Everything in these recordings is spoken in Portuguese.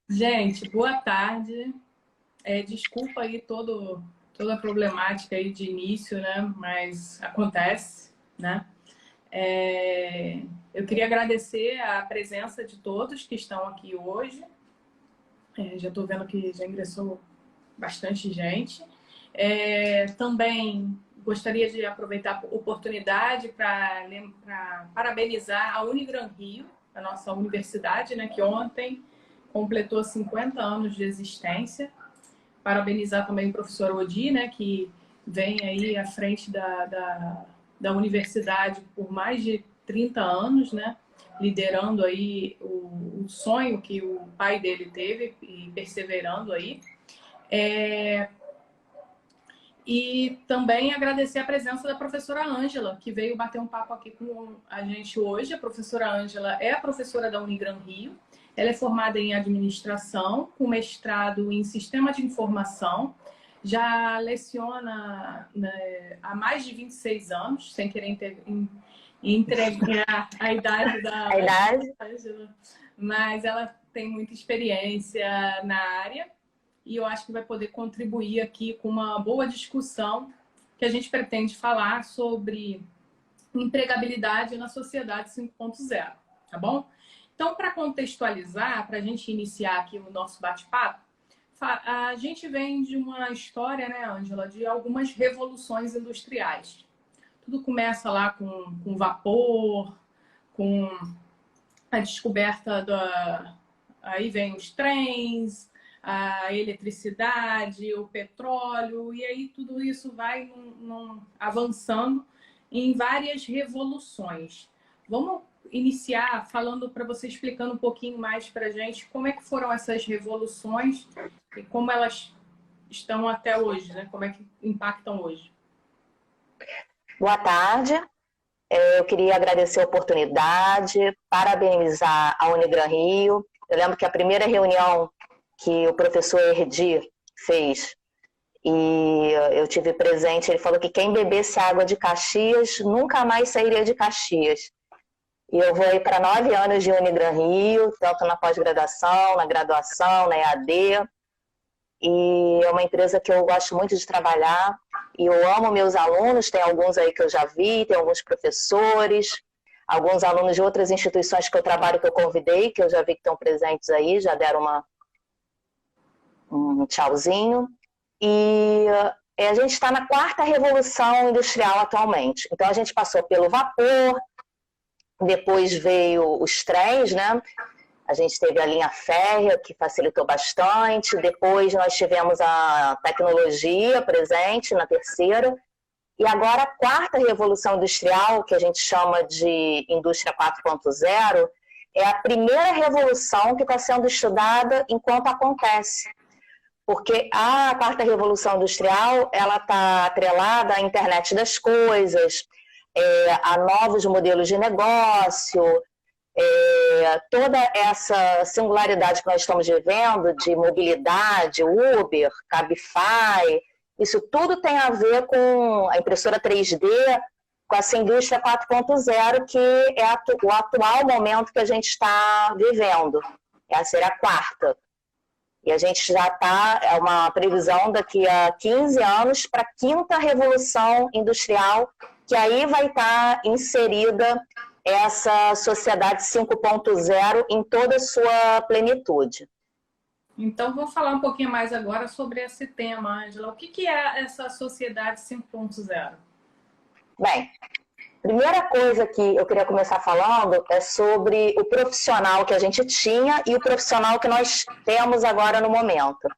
Gente, boa tarde. Desculpa aí toda a problemática aí de início, né? Mas acontece, né? Eu queria agradecer a presença de todos que estão aqui hoje. Já estou vendo que já ingressou bastante gente. Também gostaria de aproveitar a oportunidade para parabenizar a Unigran Rio, a nossa universidade, né? Que ontem completou 50 anos de existência. Parabenizar também o professor Odi, né, que vem aí à frente da universidade por mais de 30 anos, né, liderando aí o sonho que o pai dele teve e perseverando aí. E também agradecer a presença da professora Ângela, que veio bater um papo aqui com a gente hoje. A professora Ângela é a professora da Unigran Rio. Ela é formada em administração, com mestrado em sistema de informação. Já leciona, né, há mais de 26 anos, sem querer entregar a idade da Ângela. Mas ela tem muita experiência na área. E eu acho que vai poder contribuir aqui com uma boa discussão que a gente pretende falar sobre empregabilidade na sociedade 5.0, tá bom? Então, para contextualizar, para a gente iniciar aqui o nosso bate-papo, a gente vem de uma história, né, Ângela, de algumas revoluções industriais. Tudo começa lá com vapor, com a descoberta da... Aí vem os trens, a eletricidade, o petróleo, e aí tudo isso vai avançando em várias revoluções. Vamos iniciar falando para você, explicando um pouquinho mais para a gente como é que foram essas revoluções e como elas estão até hoje, né? Como é que impactam hoje. Boa tarde. Eu queria agradecer a oportunidade, parabenizar a Unigran Rio. Eu lembro que a primeira reunião que o professor Erdi fez, e eu tive presente, ele falou que quem bebesse água de Caxias nunca mais sairia de Caxias. E eu vou aí para 9 anos de Unigran Rio, tanto na pós-graduação, na graduação, na EAD, e é uma empresa que eu gosto muito de trabalhar, e eu amo meus alunos, tem alguns aí que eu já vi, tem alguns professores, alguns alunos de outras instituições que eu trabalho que eu convidei, que eu já vi que estão presentes aí, já deram um tchauzinho. E a gente está na 4ª revolução industrial atualmente. Então a gente passou pelo vapor, depois veio os trens, né? A gente teve a linha férrea, que facilitou bastante. Depois nós tivemos a tecnologia presente na 3ª. E agora a 4ª revolução industrial, que a gente chama de indústria 4.0, é a primeira revolução que está sendo estudada enquanto acontece. Porque a 4ª revolução industrial ela está atrelada à internet das coisas, a novos modelos de negócio, toda essa singularidade que nós estamos vivendo de mobilidade, Uber, Cabify, isso tudo tem a ver com a impressora 3D, com essa indústria 4.0, que é o atual momento que a gente está vivendo. Essa será a 4ª. E a gente já está, é uma previsão daqui a 15 anos para a 5ª revolução industrial, que aí vai estar inserida essa sociedade 5.0 em toda a sua plenitude. Então, vamos falar um pouquinho mais agora sobre esse tema, Ângela. O que é essa sociedade 5.0? Bem, primeira coisa que eu queria começar falando é sobre o profissional que a gente tinha e o profissional que nós temos agora no momento.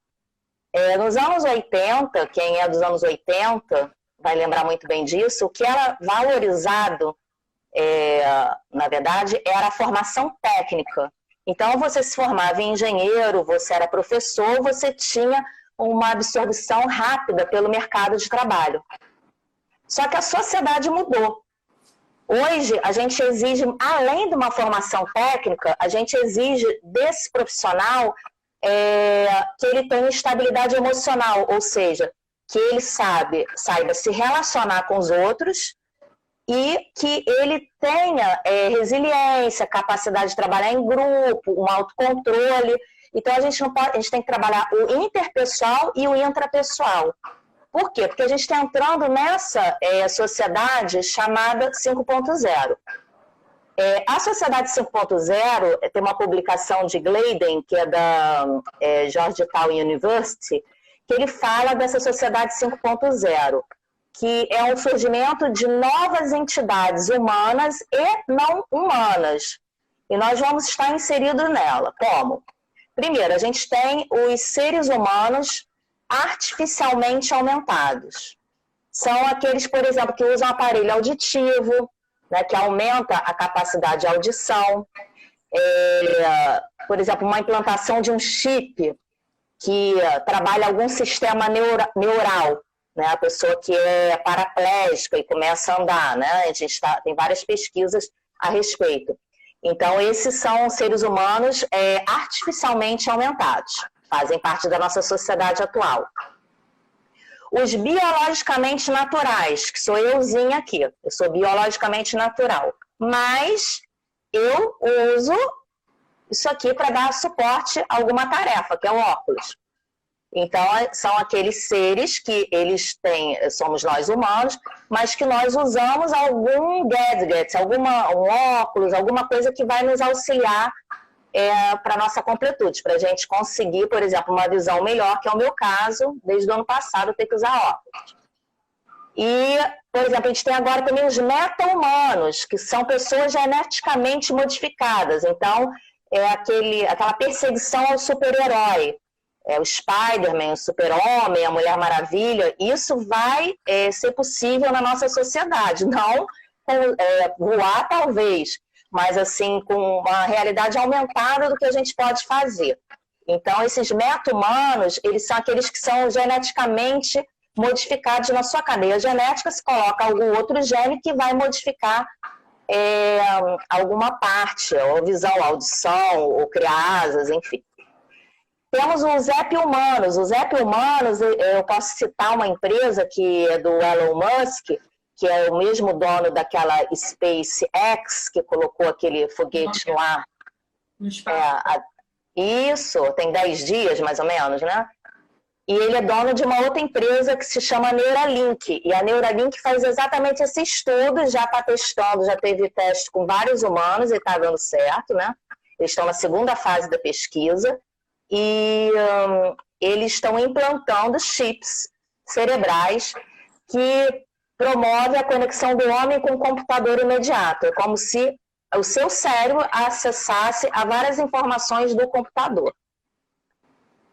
Nos anos 80, quem é dos anos 80 vai lembrar muito bem disso, o que era valorizado, na verdade, era a formação técnica. Então, você se formava em engenheiro, você era professor, você tinha uma absorção rápida pelo mercado de trabalho. Só que a sociedade mudou. Hoje, a gente exige, além de uma formação técnica, a gente exige desse profissional que ele tenha estabilidade emocional, ou seja, que ele saiba se relacionar com os outros e que ele tenha resiliência, capacidade de trabalhar em grupo, um autocontrole. Então a gente não pode, a gente tem que trabalhar o interpessoal e o intrapessoal. Por quê? Porque a gente está entrando nessa sociedade chamada 5.0. A sociedade 5.0 tem uma publicação de Gleiden, que é da Georgetown University, que ele fala dessa sociedade 5.0, que é um surgimento de novas entidades humanas e não humanas. E nós vamos estar inseridos nela. Como? Primeiro, a gente tem os seres humanos artificialmente aumentados. São aqueles, por exemplo, que usam aparelho auditivo, né, que aumenta a capacidade de audição. Por exemplo, uma implantação de um chip que trabalha algum sistema neural, né, a pessoa que é paraplégica e começa a andar, né, a gente tem várias pesquisas a respeito. Então, esses são seres humanos artificialmente aumentados, fazem parte da nossa sociedade atual. Os biologicamente naturais, que sou euzinha aqui, eu sou biologicamente natural, mas eu uso isso aqui para dar suporte a alguma tarefa, que é o óculos. Então, são aqueles seres que eles têm, somos nós humanos, mas que nós usamos algum gadget, um óculos, alguma coisa que vai nos auxiliar para a nossa completude, para a gente conseguir, por exemplo, uma visão melhor, que é o meu caso, desde o ano passado, ter que usar óculos. E, por exemplo, a gente tem agora também os meta-humanos, que são pessoas geneticamente modificadas. Então, aquela perseguição ao super-herói. O Spider-Man, o Super-Homem, a Mulher Maravilha, isso vai ser possível na nossa sociedade. Não voar, talvez, mas assim, com uma realidade aumentada do que a gente pode fazer. Então, esses meta-humanos, eles são aqueles que são geneticamente modificados na sua cadeia genética, se coloca algum outro gene que vai modificar alguma parte, ou visão, audição, ou criar asas, enfim. Temos os app-humanos. Os app-humanos, eu posso citar uma empresa que é do Elon Musk, que é o mesmo dono daquela SpaceX, que colocou aquele foguete no ar. No espaço. Isso, tem 10 dias, mais ou menos, né? E ele é dono de uma outra empresa que se chama Neuralink. E a Neuralink faz exatamente esse estudo, já está testando, já teve teste com vários humanos e está dando certo, né? Eles estão na segunda fase da pesquisa. E eles estão implantando chips cerebrais que promovem a conexão do homem com o computador imediato. É como se o seu cérebro acessasse a várias informações do computador.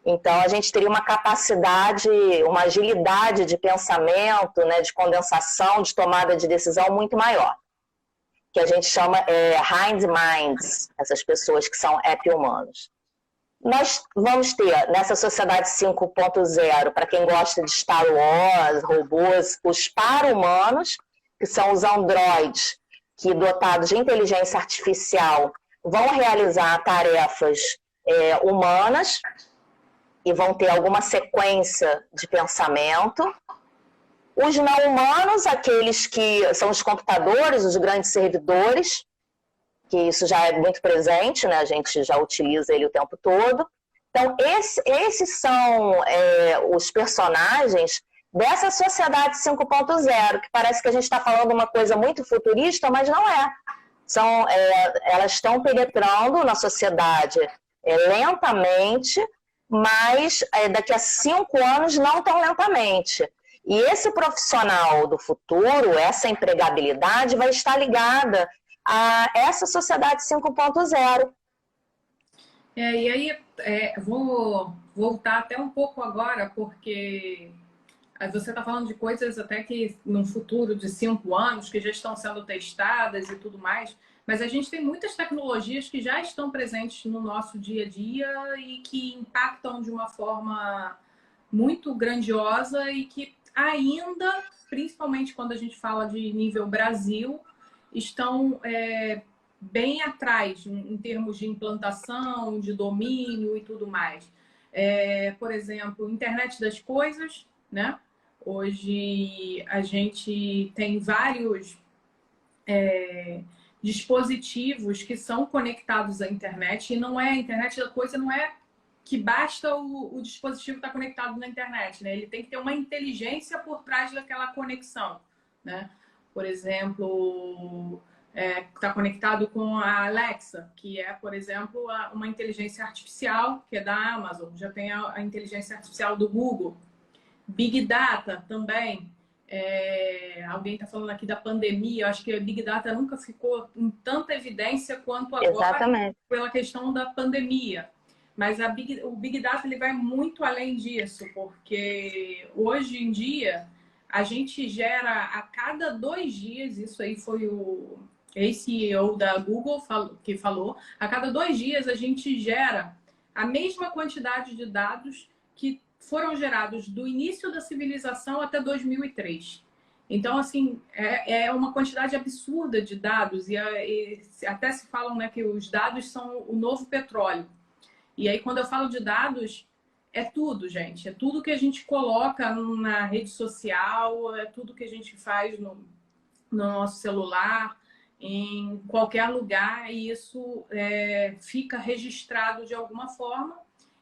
Então, a gente teria uma capacidade, uma agilidade de pensamento, né, de condensação, de tomada de decisão muito maior. Que a gente chama Hind Minds, essas pessoas que são app-humanos. Nós vamos ter, nessa sociedade 5.0, para quem gosta de Star Wars, robôs, os para-humanos, que são os androides, que dotados de inteligência artificial vão realizar tarefas humanas e vão ter alguma sequência de pensamento. Os não humanos, aqueles que são os computadores, os grandes servidores, que isso já é muito presente, né? A gente já utiliza ele o tempo todo. Então, esses são os personagens dessa sociedade 5.0, que parece que a gente está falando uma coisa muito futurista, mas não é. Elas estão penetrando na sociedade lentamente, mas daqui a 5 anos não tão lentamente. E esse profissional do futuro, essa empregabilidade, vai estar ligada a essa sociedade 5.0. E aí, vou voltar até um pouco agora, porque você está falando de coisas até que no futuro de 5 anos, que já estão sendo testadas e tudo mais, mas a gente tem muitas tecnologias que já estão presentes no nosso dia a dia e que impactam de uma forma muito grandiosa e que ainda, principalmente quando a gente fala de nível Brasil, estão bem atrás em termos de implantação, de domínio e tudo mais. Por exemplo, internet das coisas, né? Hoje a gente tem vários dispositivos que são conectados à internet e não a internet da coisa não é que basta o dispositivo estar conectado na internet, né? Ele tem que ter uma inteligência por trás daquela conexão, né? Por exemplo, está conectado com a Alexa, que é, por exemplo, uma inteligência artificial, que é da Amazon. Já tem a inteligência artificial do Google. Big Data também. Alguém está falando aqui da pandemia. Eu acho que a Big Data nunca ficou em tanta evidência quanto agora. Exatamente. Pela questão da pandemia. Mas o Big Data ele vai muito além disso, porque hoje em dia a gente gera a cada 2 dias, isso aí foi o ex-CEO da Google que falou, a cada 2 dias a gente gera a mesma quantidade de dados que foram gerados do início da civilização até 2003. Então, assim, é uma quantidade absurda de dados e até se falam, né, que os dados são o novo petróleo. E aí, quando eu falo de dados, é tudo, gente. É tudo que a gente coloca na rede social, é tudo que a gente faz no nosso celular, em qualquer lugar, e isso fica registrado de alguma forma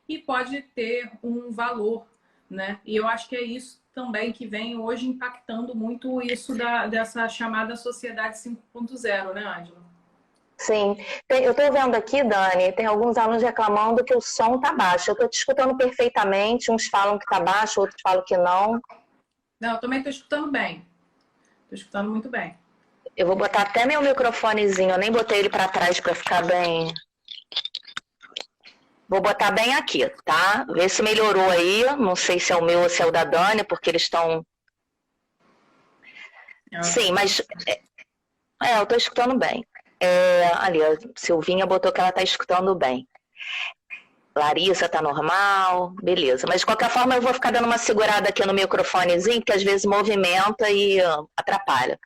e pode ter um valor, né? E eu acho que é isso também que vem hoje impactando muito isso dessa chamada sociedade 5.0, né, Ângela? Sim, eu estou vendo aqui, Dani, tem alguns alunos reclamando que o som está baixo. Eu estou te escutando perfeitamente, uns falam que está baixo, outros falam que não. Não, eu também estou escutando bem. Estou escutando muito bem. Eu vou botar até meu microfonezinho, eu nem botei ele para trás para ficar bem. Vou botar bem aqui, tá? Vê se melhorou aí. Não sei se é o meu ou se é o da Dani, porque eles estão... Sim, mas... eu estou escutando bem. Ali, a Silvinha botou que ela está escutando bem. Larissa tá normal, beleza. Mas de qualquer forma eu vou ficar dando uma segurada aqui no microfonezinho, que às vezes movimenta e atrapalha.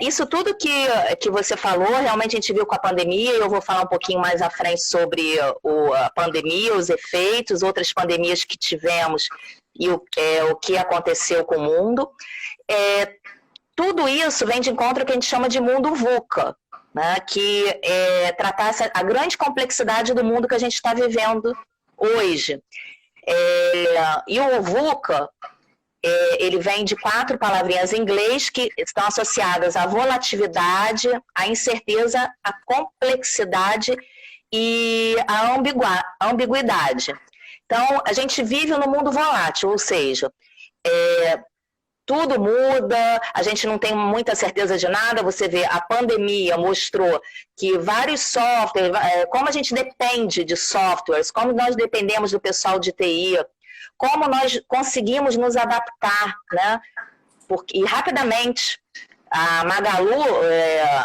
Isso tudo que você falou, realmente a gente viu com a pandemia, e eu vou falar um pouquinho mais à frente sobre a pandemia, os efeitos, outras pandemias que tivemos e o que aconteceu com o mundo. Tudo isso vem de encontro ao que a gente chama de mundo VUCA, né, que tratar a grande complexidade do mundo que a gente está vivendo hoje. E o VUCA, ele vem de 4 palavrinhas em inglês que estão associadas à volatilidade, à incerteza, à complexidade e à ambiguidade. Então, a gente vive num mundo volátil, ou seja, tudo muda, a gente não tem muita certeza de nada. Você vê, a pandemia mostrou que vários softwares, como a gente depende de softwares, como nós dependemos do pessoal de TI, como nós conseguimos nos adaptar, né? E rapidamente, a Magalu,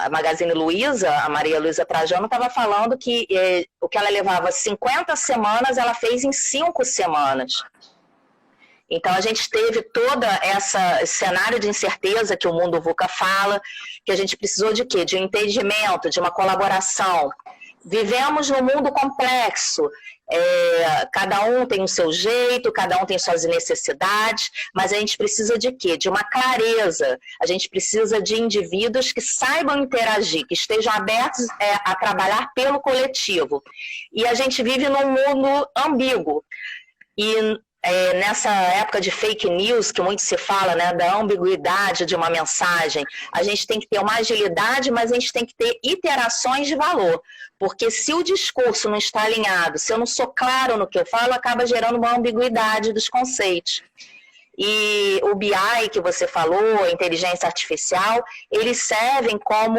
a Magazine Luiza, a Maria Luiza Trajano, estava falando que o que ela levava 50 semanas, ela fez em 5 semanas. Então, a gente teve todo esse cenário de incerteza que o mundo VUCA fala, que a gente precisou de quê? De um entendimento, de uma colaboração. Vivemos num mundo complexo, cada um tem o seu jeito, cada um tem suas necessidades, mas a gente precisa de quê? De uma clareza. A gente precisa de indivíduos que saibam interagir, que estejam abertos a trabalhar pelo coletivo. E a gente vive num mundo ambíguo. E nessa época de fake news, que muito se fala, né, da ambiguidade de uma mensagem, a gente tem que ter uma agilidade, mas a gente tem que ter iterações de valor, porque se o discurso não está alinhado, se eu não sou claro no que eu falo, acaba gerando uma ambiguidade dos conceitos. E o BI que você falou, a inteligência artificial, eles servem como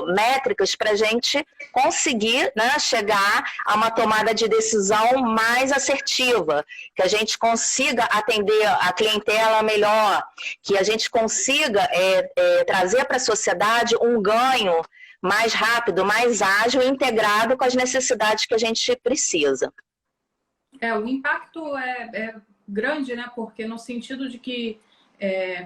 métricas para a gente conseguir, né, chegar a uma tomada de decisão mais assertiva, que a gente consiga atender a clientela melhor, que a gente consiga trazer para a sociedade um ganho mais rápido, mais ágil, integrado com as necessidades que a gente precisa. O impacto é grande, né? Porque no sentido de que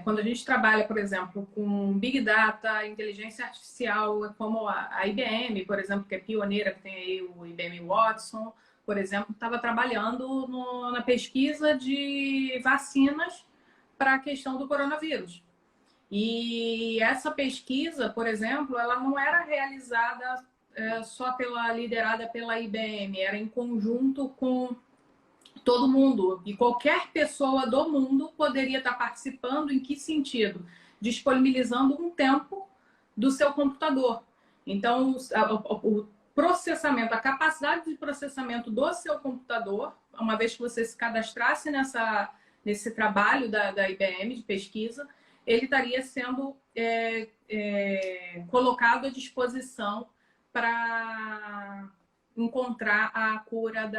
quando a gente trabalha, por exemplo, com Big Data, inteligência artificial, como a IBM, por exemplo, que é pioneira, que tem aí o IBM Watson, por exemplo, estava trabalhando na pesquisa de vacinas para a questão do coronavírus. E essa pesquisa, por exemplo, ela não era realizada só liderada pela IBM, era em conjunto com todo mundo e qualquer pessoa do mundo poderia estar participando. Em que sentido? Disponibilizando um tempo do seu computador. Então, o processamento, a capacidade de processamento do seu computador, uma vez que você se cadastrasse nesse trabalho da IBM de pesquisa, ele estaria sendo colocado à disposição para encontrar a cura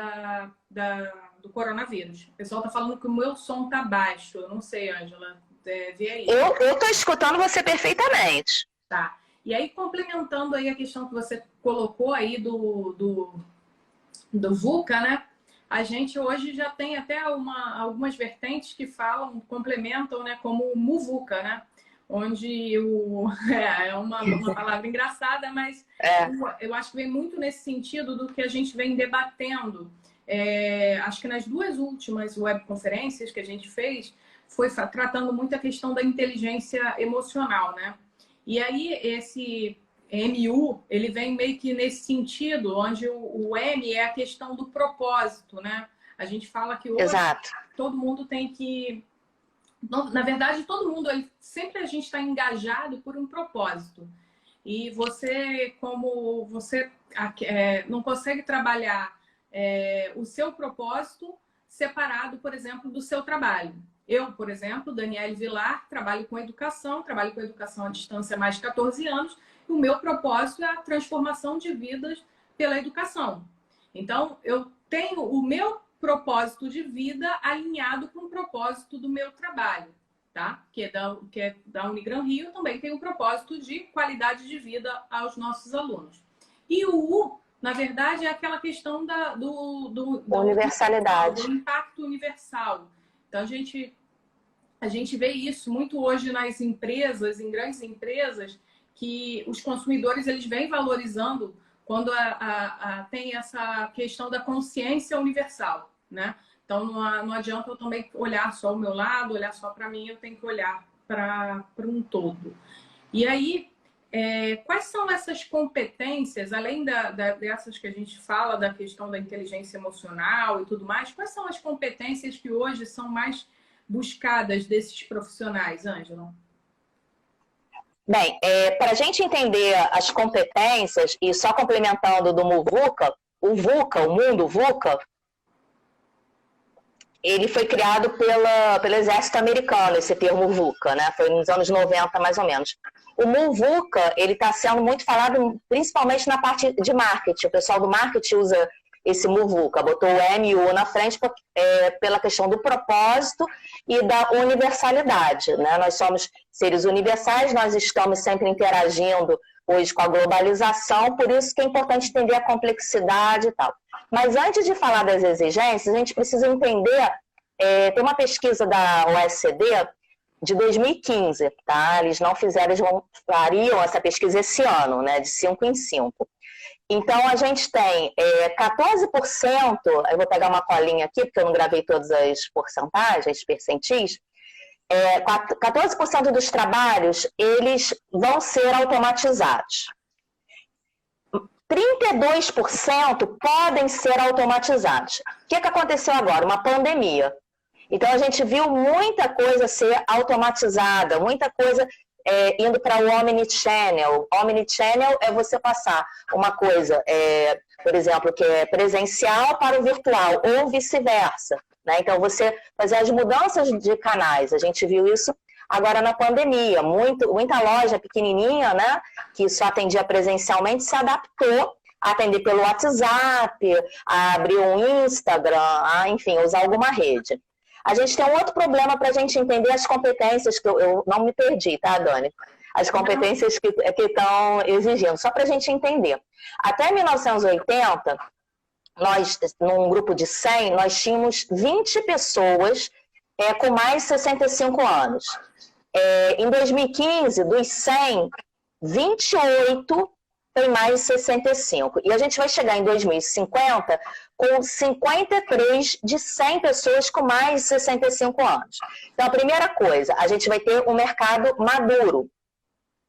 do coronavírus. O pessoal está falando que o meu som está baixo. Eu não sei, Ângela. Vê aí. Eu estou escutando você perfeitamente. Tá. E aí, complementando aí a questão que você colocou aí do VUCA, né? A gente hoje já tem até algumas vertentes que complementam, né? Como o MUVUCA, né? Onde é uma palavra engraçada, mas eu acho que vem muito nesse sentido do que a gente vem debatendo. Acho que nas duas últimas webconferências que a gente fez, foi tratando muito a questão da inteligência emocional, né? E aí, esse MU, ele vem meio que nesse sentido, onde o M é a questão do propósito, né? A gente fala que hoje todo mundo tem que... Na verdade, todo mundo, sempre a gente está engajado por um propósito. E você, como você não consegue trabalhar o seu propósito separado, por exemplo, do seu trabalho. Eu, por exemplo, Daniele Vilar, trabalho com educação à distância há mais de 14 anos, e o meu propósito é a transformação de vidas pela educação. Então, eu tenho o meu propósito de vida alinhado com o propósito do meu trabalho, tá? Que é da Unigran Rio, também tem um propósito de qualidade de vida aos nossos alunos. E o U, na verdade, é aquela questão da universalidade, do impacto universal. Então, a gente vê isso muito hoje nas empresas, em grandes empresas, que os consumidores eles vêm valorizando quando tem essa questão da consciência universal, né? Então, não adianta eu também olhar só o meu lado, olhar só para mim, eu tenho que olhar para um todo. E aí, quais são essas competências, além dessas que a gente fala, da questão da inteligência emocional e tudo mais, quais são as competências que hoje são mais buscadas desses profissionais, Ângela? Bem, para a gente entender as competências, e só complementando do MUVUCA, o mundo VUCA, ele foi criado pelo exército americano, esse termo VUCA, né? Foi nos anos 90, mais ou menos. O MUVUCA, ele está sendo muito falado principalmente na parte de marketing. O pessoal do marketing usa esse MUVUCA, botou o MU na frente pela questão do propósito e da universalidade, né? Nós somos seres universais, nós estamos sempre interagindo hoje com a globalização, por isso que é importante entender a complexidade e tal. Mas antes de falar das exigências, a gente precisa entender, tem uma pesquisa da OECD de 2015, tá? Eles não fizeram, eles fariam essa pesquisa esse ano, né? De 5 em 5. Então, a gente tem 14%, eu vou pegar uma colinha aqui, porque eu não gravei todas as porcentagens, percentis, 14% dos trabalhos, eles vão ser automatizados. 32% podem ser automatizados. O que aconteceu agora? Uma pandemia. Então, a gente viu muita coisa ser automatizada, muita coisa indo para o Omnichannel. Omnichannel é você passar uma coisa, por exemplo, que é presencial para o virtual, ou vice-versa, né? Então, você fazer as mudanças de canais. A gente viu isso agora na pandemia. Muita loja pequenininha, né, que só atendia presencialmente, se adaptou a atender pelo WhatsApp, a abrir um Instagram, enfim, usar alguma rede. A gente tem um outro problema para a gente entender as competências, que eu não me perdi, tá, Dani? As competências que estão exigindo, só para a gente entender. Até 1980, nós, num grupo de 100, nós tínhamos 20 pessoas com mais de 65 anos. Em 2015, dos 100, 28 tem mais de 65. E a gente vai chegar em 2050 com 53 de 100 pessoas com mais de 65 anos. Então, a primeira coisa, a gente vai ter um mercado maduro,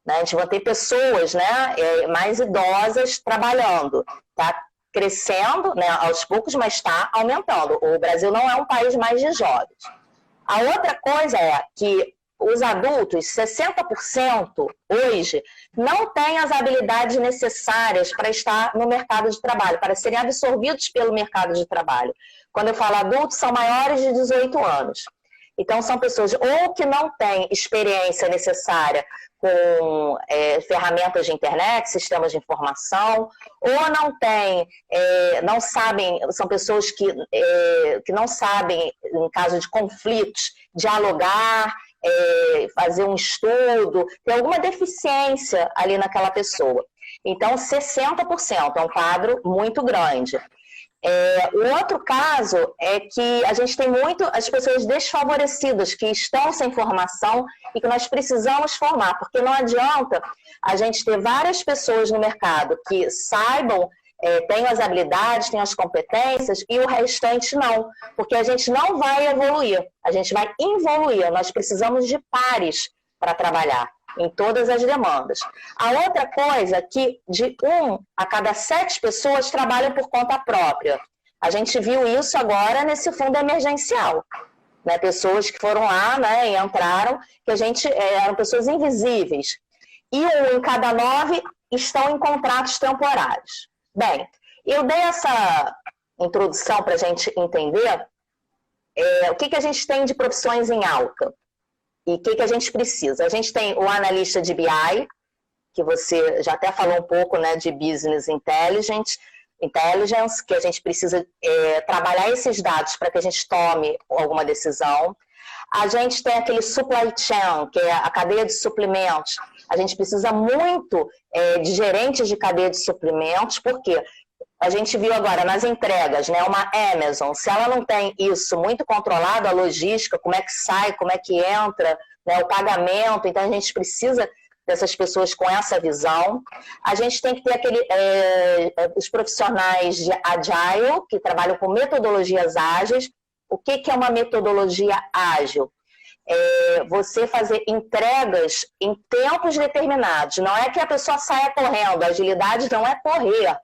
né? A gente vai ter pessoas, né, mais idosas trabalhando, tá? crescendo, né, aos poucos, mas está aumentando. O Brasil não é um país mais de jovens. A outra coisa é que os adultos, 60% hoje, não têm as habilidades necessárias para estar no mercado de trabalho, para serem absorvidos pelo mercado de trabalho. Quando eu falo adultos, são maiores de 18 anos. Então, são pessoas ou que não têm experiência necessária com ferramentas de internet, sistemas de informação, ou não têm, não sabem, são pessoas que não sabem, em caso de conflitos, dialogar, fazer um estudo, tem alguma deficiência ali naquela pessoa. Então, 60% é um quadro muito grande. O outro caso é que a gente tem muito as pessoas desfavorecidas que estão sem formação e que nós precisamos formar, porque não adianta a gente ter várias pessoas no mercado que saibam, tenham as habilidades, tenham as competências e o restante não, porque a gente não vai evoluir, a gente vai involuir, nós precisamos de pares para trabalhar em todas as demandas. A outra coisa é que de 1 a cada 7 pessoas trabalham por conta própria. A gente viu isso agora nesse fundo emergencial. Né? Pessoas que foram lá, né, e entraram, que eram pessoas invisíveis. E 1 em cada 9 estão em contratos temporários. Bem, eu dei essa introdução para a gente entender o que a gente tem de profissões em alta. E o que a gente precisa? A gente tem o analista de BI, que você já até falou um pouco, né, de Business Intelligence, que a gente precisa trabalhar esses dados para que a gente tome alguma decisão. A gente tem aquele supply chain, que é a cadeia de suprimentos. A gente precisa muito de gerentes de cadeia de suprimentos, porque a gente viu agora nas entregas, né, uma Amazon, se ela não tem isso muito controlado, a logística, como é que sai, como é que entra, né, o pagamento, então a gente precisa dessas pessoas com essa visão. A gente tem que ter os profissionais de Agile, que trabalham com metodologias ágeis. O que é uma metodologia ágil? Você fazer entregas em tempos determinados. Não é que a pessoa saia correndo, a agilidade não é correr.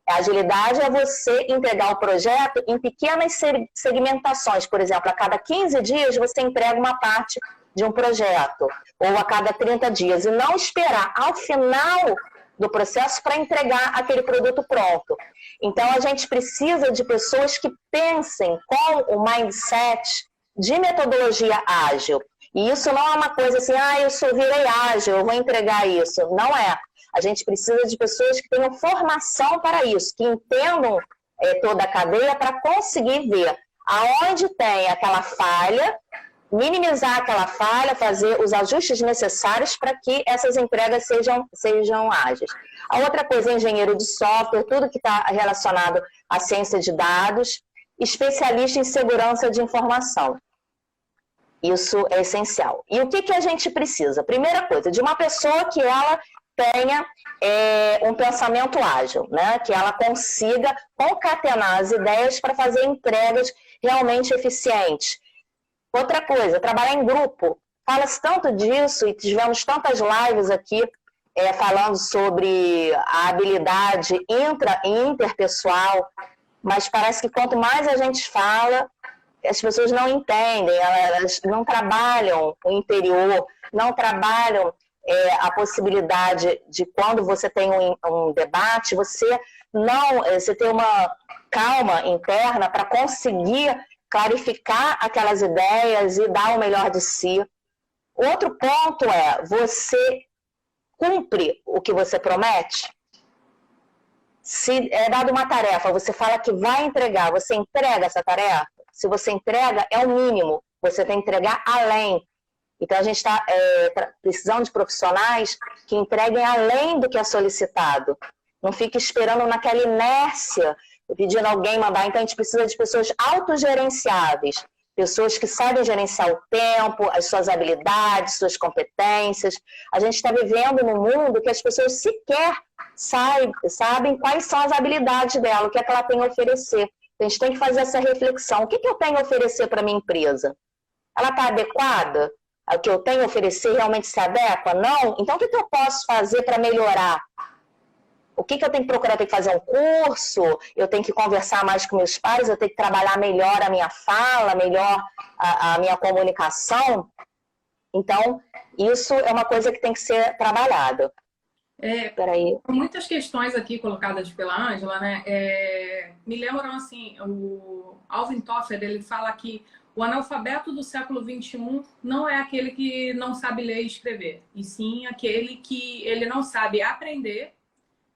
A agilidade é você entregar o projeto em pequenas segmentações. Por exemplo, a cada 15 dias você entrega uma parte de um projeto, ou a cada 30 dias, e não esperar ao final do processo para entregar aquele produto pronto. Então, a gente precisa de pessoas que pensem com o mindset de metodologia ágil. E isso não é uma coisa assim, eu virei ágil, eu vou entregar isso. Não é. A gente precisa de pessoas que tenham formação para isso, que entendam toda a cadeia para conseguir ver aonde tem aquela falha, minimizar aquela falha, fazer os ajustes necessários para que essas entregas sejam ágeis. A outra coisa é engenheiro de software, tudo que está relacionado à ciência de dados, especialista em segurança de informação. Isso é essencial. E o que a gente precisa? Primeira coisa, de uma pessoa que ela tenha um pensamento ágil, né? Que ela consiga concatenar as ideias para fazer entregas realmente eficientes. Outra coisa, trabalhar em grupo. Fala-se tanto disso e tivemos tantas lives aqui falando sobre a habilidade intra e interpessoal, mas parece que quanto mais a gente fala, as pessoas não entendem, elas não trabalham o interior, não trabalham a possibilidade de quando você tem um debate, você tem uma calma interna para conseguir clarificar aquelas ideias e dar o melhor de si. Outro ponto você cumpre o que você promete? Se é dada uma tarefa, você fala que vai entregar, você entrega essa tarefa? Se você entrega, é o mínimo, você tem que entregar além. Então, a gente está precisando de profissionais que entreguem além do que é solicitado. Não fique esperando naquela inércia, pedindo alguém mandar. Então, a gente precisa de pessoas autogerenciáveis, pessoas que sabem gerenciar o tempo, as suas habilidades, suas competências. A gente está vivendo num mundo que as pessoas sequer sabem quais são as habilidades dela, o que é que ela tem a oferecer. A gente tem que fazer essa reflexão. O que eu tenho a oferecer para a minha empresa? Ela está adequada? O que eu tenho a oferecer realmente se adequa? Não? Então, o que eu posso fazer para melhorar? O que eu tenho que procurar? Eu tenho que fazer um curso? Eu tenho que conversar mais com meus pares? Eu tenho que trabalhar melhor a minha fala, melhor a minha comunicação? Então, isso é uma coisa que tem que ser trabalhada. Peraí. Muitas questões aqui colocadas pela Ângela, né? Me lembram assim, o Alvin Toffler, ele fala que o analfabeto do século XXI não é aquele que não sabe ler e escrever, e sim aquele que ele não sabe aprender,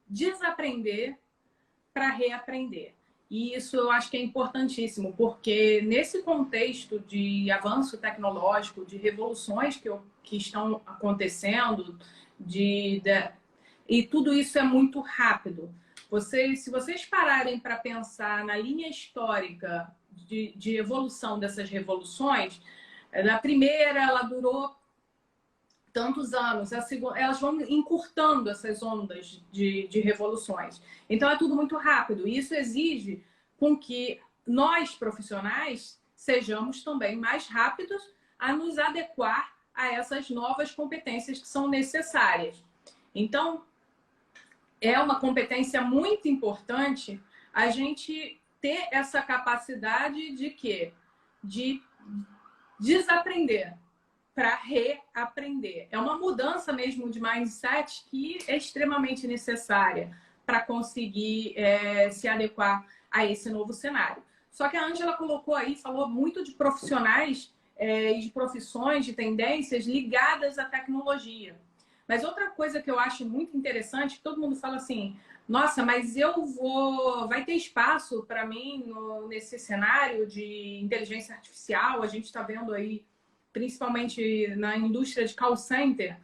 desaprender para reaprender. E isso eu acho que é importantíssimo, porque nesse contexto de avanço tecnológico, de revoluções que estão acontecendo, e tudo isso é muito rápido. Se vocês pararem para pensar na linha histórica de evolução dessas revoluções, na primeira ela durou tantos anos, a segunda, elas vão encurtando essas ondas de revoluções. Então é tudo muito rápido. E isso exige com que nós, profissionais, sejamos também mais rápidos a nos adequar a essas novas competências que são necessárias. Então, é uma competência muito importante a gente ter essa capacidade de quê? De desaprender para reaprender. É uma mudança mesmo de mindset que é extremamente necessária para conseguir se adequar a esse novo cenário. Só que a Ângela colocou aí, falou muito de profissionais e de profissões, de tendências ligadas à tecnologia. Mas outra coisa que eu acho muito interessante, que todo mundo fala assim, nossa, mas vai ter espaço para mim nesse cenário de inteligência artificial, a gente está vendo aí, principalmente na indústria de call center,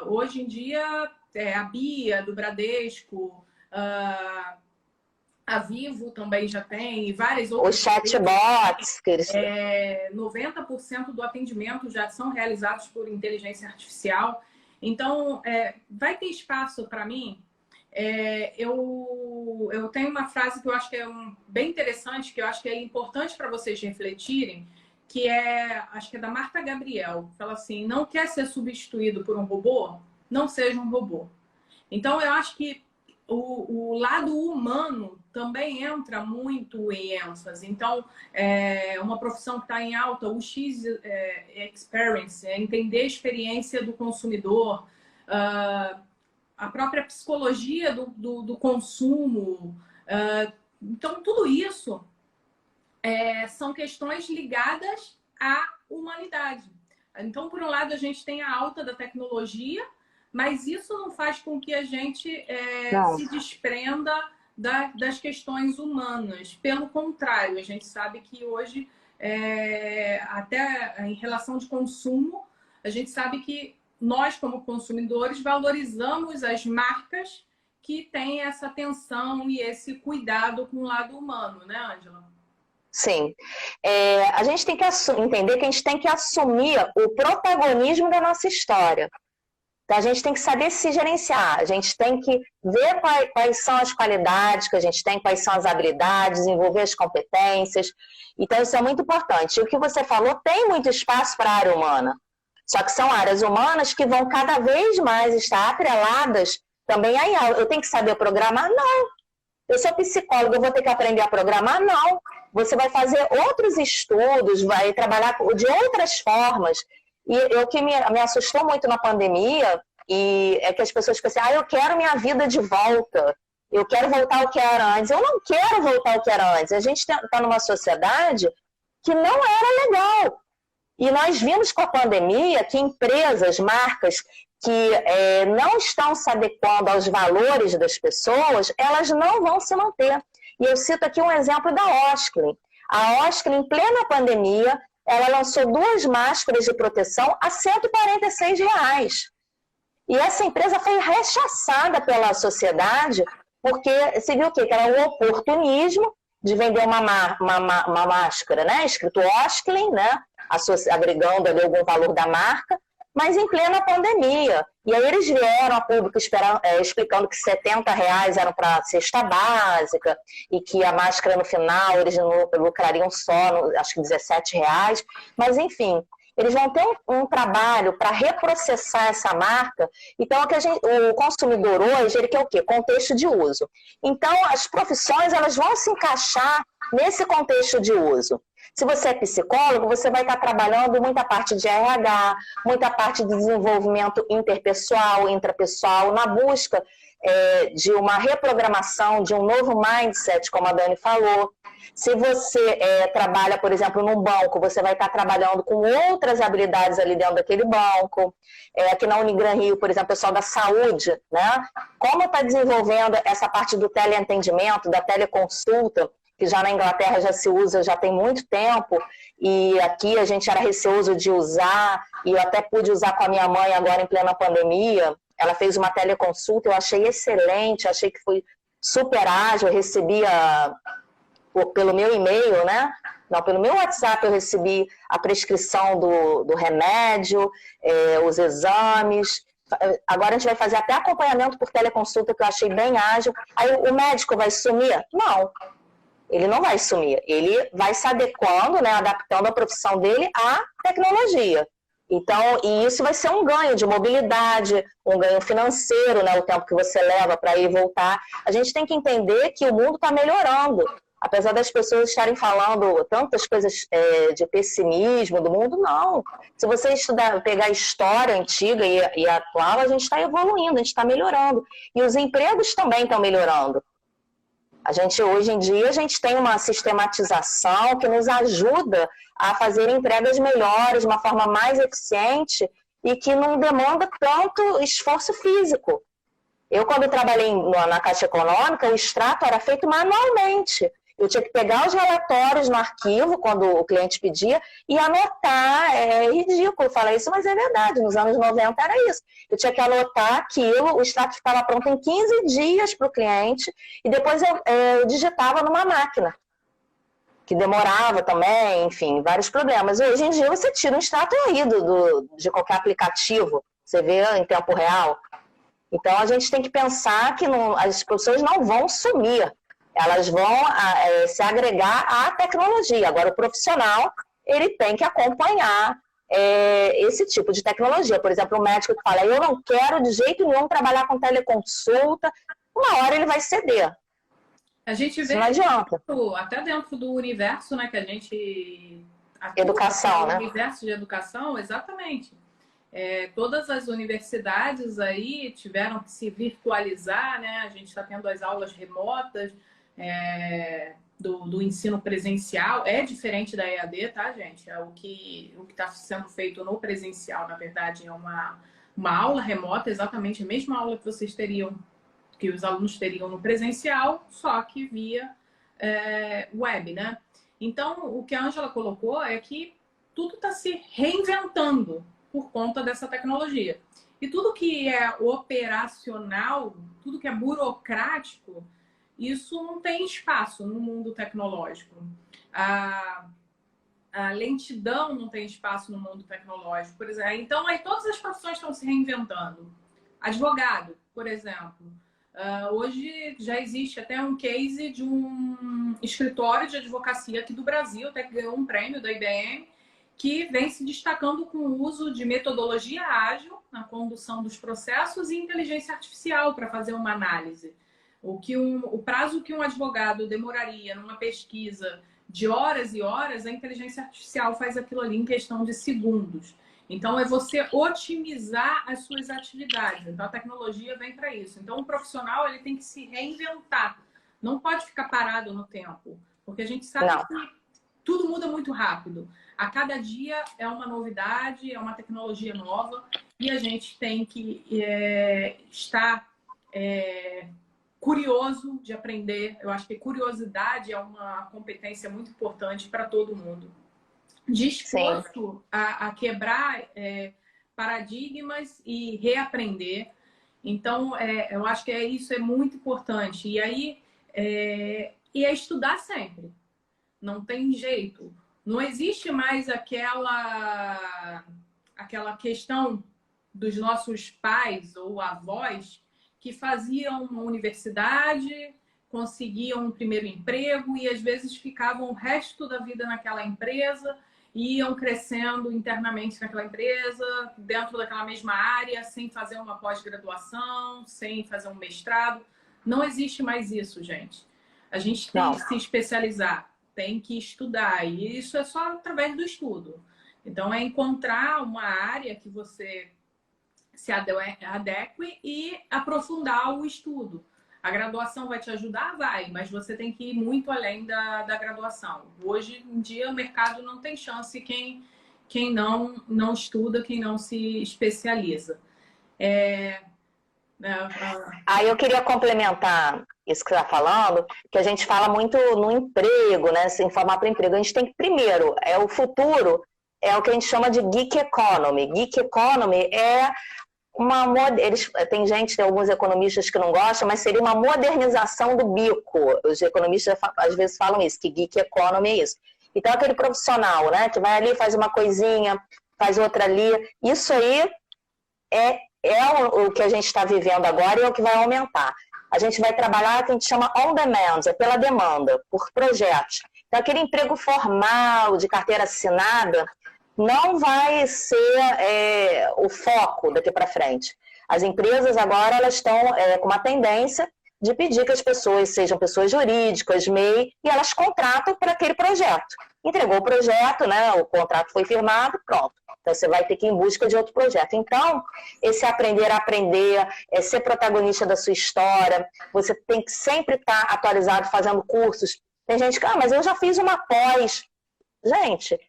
hoje em dia a Bia, do Bradesco, a Vivo também já tem, e várias outras. Os chatbots. 90% do atendimento já são realizados por inteligência artificial. Então, vai ter espaço para mim? Eu tenho uma frase que eu acho que é bem interessante, que eu acho que é importante para vocês refletirem, que acho que é da Marta Gabriel. Fala assim, não quer ser substituído por um robô? Não seja um robô. Então, eu acho que o lado humano também entra muito em ênfase. Então, uma profissão que está em alta, o X Experience, entender a experiência do consumidor, a própria psicologia do consumo. Então, tudo isso são questões ligadas à humanidade. Então, por um lado, a gente tem a alta da tecnologia, mas isso não faz com que a gente se desprenda das questões humanas. Pelo contrário, a gente sabe que hoje, até em relação de consumo, a gente sabe que nós, como consumidores, valorizamos as marcas que têm essa atenção e esse cuidado com o lado humano, né, Ângela? Sim. A gente tem que entender que a gente tem que assumir o protagonismo da nossa história. Então, a gente tem que saber se gerenciar, a gente tem que ver quais são as qualidades que a gente tem, quais são as habilidades, desenvolver as competências. Então, isso é muito importante. E o que você falou, tem muito espaço para a área humana. Só que são áreas humanas que vão cada vez mais estar atreladas também à IA. Eu tenho que saber programar? Não. Eu sou psicóloga, eu vou ter que aprender a programar? Não. Você vai fazer outros estudos, vai trabalhar de outras formas. E o que me assustou muito na pandemia é que as pessoas ficam assim, eu quero minha vida de volta, eu quero voltar ao que era antes. Eu não quero voltar ao que era antes. A gente está numa sociedade que não era legal. E nós vimos com a pandemia que empresas, marcas que não estão se adequando aos valores das pessoas, elas não vão se manter. E eu cito aqui um exemplo da Osklen. A Osklen, em plena pandemia, ela lançou 2 máscaras de proteção a R$ 146. E essa empresa foi rechaçada pela sociedade porque se viu o quê? Que era um oportunismo de vender uma máscara, né? Escrito Osklen, né? Agregando ali algum valor da marca, mas em plena pandemia. E aí eles vieram a público explicando que R$ 70 eram para cesta básica e que a máscara no final eles lucrariam só, acho que R$ 17. Mas enfim, eles vão ter um trabalho para reprocessar essa marca. Então, o consumidor hoje, ele quer o quê? Contexto de uso. Então, as profissões, elas vão se encaixar nesse contexto de uso. Se você é psicólogo, você vai estar trabalhando muita parte de RH, muita parte de desenvolvimento interpessoal, intrapessoal, na busca de uma reprogramação, de um novo mindset, como a Dani falou. Se você trabalha, por exemplo, num banco, você vai estar trabalhando com outras habilidades ali dentro daquele banco. Aqui na Unigran Rio, por exemplo, o pessoal da saúde, né? Como está desenvolvendo essa parte do teleatendimento, da teleconsulta, que já na Inglaterra já se usa já tem muito tempo, e aqui a gente era receoso de usar, e eu até pude usar com a minha mãe agora em plena pandemia. Ela fez uma teleconsulta, eu achei excelente, achei que foi super ágil, eu recebia pelo meu e-mail, né? Não, pelo meu WhatsApp eu recebi a prescrição do remédio, os exames. Agora a gente vai fazer até acompanhamento por teleconsulta, que eu achei bem ágil. Aí o médico vai sumir? Não. Ele não vai sumir, ele vai se adequando, né, adaptando a profissão dele à tecnologia. Então, e isso vai ser um ganho de mobilidade, um ganho financeiro, né, o tempo que você leva para ir e voltar. A gente tem que entender que o mundo está melhorando. Apesar das pessoas estarem falando tantas coisas de pessimismo do mundo, não. Se você pegar a história antiga e a atual, a gente está evoluindo, a gente está melhorando. E os empregos também estão melhorando. Hoje em dia, a gente tem uma sistematização que nos ajuda a fazer entregas melhores, de uma forma mais eficiente e que não demanda tanto esforço físico. Eu, quando trabalhei na Caixa Econômica, o extrato era feito manualmente. Eu tinha que pegar os relatórios no arquivo, quando o cliente pedia, e anotar. É ridículo falar isso, mas é verdade. Nos anos 90 era isso. Eu tinha que anotar aquilo, o extrato ficava pronto em 15 dias para o cliente, e depois eu digitava numa máquina, que demorava também, enfim, vários problemas. Hoje em dia você tira um extrato aí de qualquer aplicativo, você vê em tempo real. Então a gente tem que pensar que as pessoas não vão sumir. Elas vão se agregar à tecnologia. Agora, o profissional, ele tem que acompanhar esse tipo de tecnologia. Por exemplo, o médico que fala, eu não quero de jeito nenhum trabalhar com teleconsulta, uma hora ele vai ceder. A gente vê não adianta. Até dentro do universo, né, que a gente... Educação, né? O universo de educação, exatamente. Todas as universidades aí tiveram que se virtualizar, né? A gente está tendo as aulas remotas, do ensino presencial. É diferente da EAD, tá, gente? O que está sendo feito no presencial, na verdade, é uma aula remota, exatamente a mesma aula que vocês teriam, que os alunos teriam no presencial, só que via web, né? Então, o que a Ângela colocou é que tudo está se reinventando por conta dessa tecnologia. E tudo que é operacional, tudo que é burocrático, isso não tem espaço no mundo tecnológico. A lentidão não tem espaço no mundo tecnológico, por exemplo. Então, aí todas as profissões estão se reinventando. Advogado, por exemplo. Hoje já existe até um case de um escritório de advocacia aqui do Brasil, até que ganhou um prêmio da IBM, que vem se destacando com o uso de metodologia ágil na condução dos processos e inteligência artificial para fazer uma análise. O prazo que um advogado demoraria numa pesquisa de horas e horas, a inteligência artificial faz aquilo ali em questão de segundos. Então, é você otimizar as suas atividades. Então, a tecnologia vem para isso. Então, o profissional ele tem que se reinventar. Não pode ficar parado no tempo, porque a gente sabe que tudo muda muito rápido. A cada dia é uma novidade, é uma tecnologia nova, e a gente tem que estar curioso de aprender. Eu acho que curiosidade é uma competência muito importante para todo mundo. Disposto a quebrar paradigmas e reaprender. Então, eu acho que isso é muito importante. E aí, é estudar sempre. Não tem jeito. Não existe mais aquela questão dos nossos pais ou avós que faziam uma universidade, conseguiam um primeiro emprego e às vezes ficavam o resto da vida naquela empresa, iam crescendo internamente naquela empresa, dentro daquela mesma área, sem fazer uma pós-graduação, sem fazer um mestrado. Não existe mais isso, gente. A gente tem que se especializar, tem que estudar, e isso é só através do estudo. Então, é encontrar uma área que você se adeque e aprofundar o estudo. A graduação vai te ajudar? Vai, mas você tem que ir muito além da graduação. Hoje em dia, o mercado não tem chance quem não estuda, quem não se especializa. Aí eu queria complementar isso que você está falando, que a gente fala muito no emprego, né? Se informar para o emprego. A gente tem que, primeiro, o futuro é o que a gente chama de Geek Economy. Geek Economy é tem alguns economistas que não gostam, mas seria uma modernização do bico. Os economistas às vezes falam isso, que Geek Economy é isso. Então, aquele profissional, né, que vai ali, faz uma coisinha, faz outra ali, isso aí é o que a gente está vivendo agora e é o que vai aumentar. A gente vai trabalhar o que a gente chama on demand, é pela demanda, por projetos. Então, aquele emprego formal, de carteira assinada, não vai ser o foco daqui para frente. As empresas agora elas estão com uma tendência de pedir que as pessoas sejam pessoas jurídicas, MEI, e elas contratam para aquele projeto. Entregou o projeto, né, o contrato foi firmado, pronto. Então, você vai ter que ir em busca de outro projeto. Então, esse aprender a aprender, ser protagonista da sua história, você tem que sempre estar atualizado, fazendo cursos. Tem gente que, mas eu já fiz uma pós. Gente,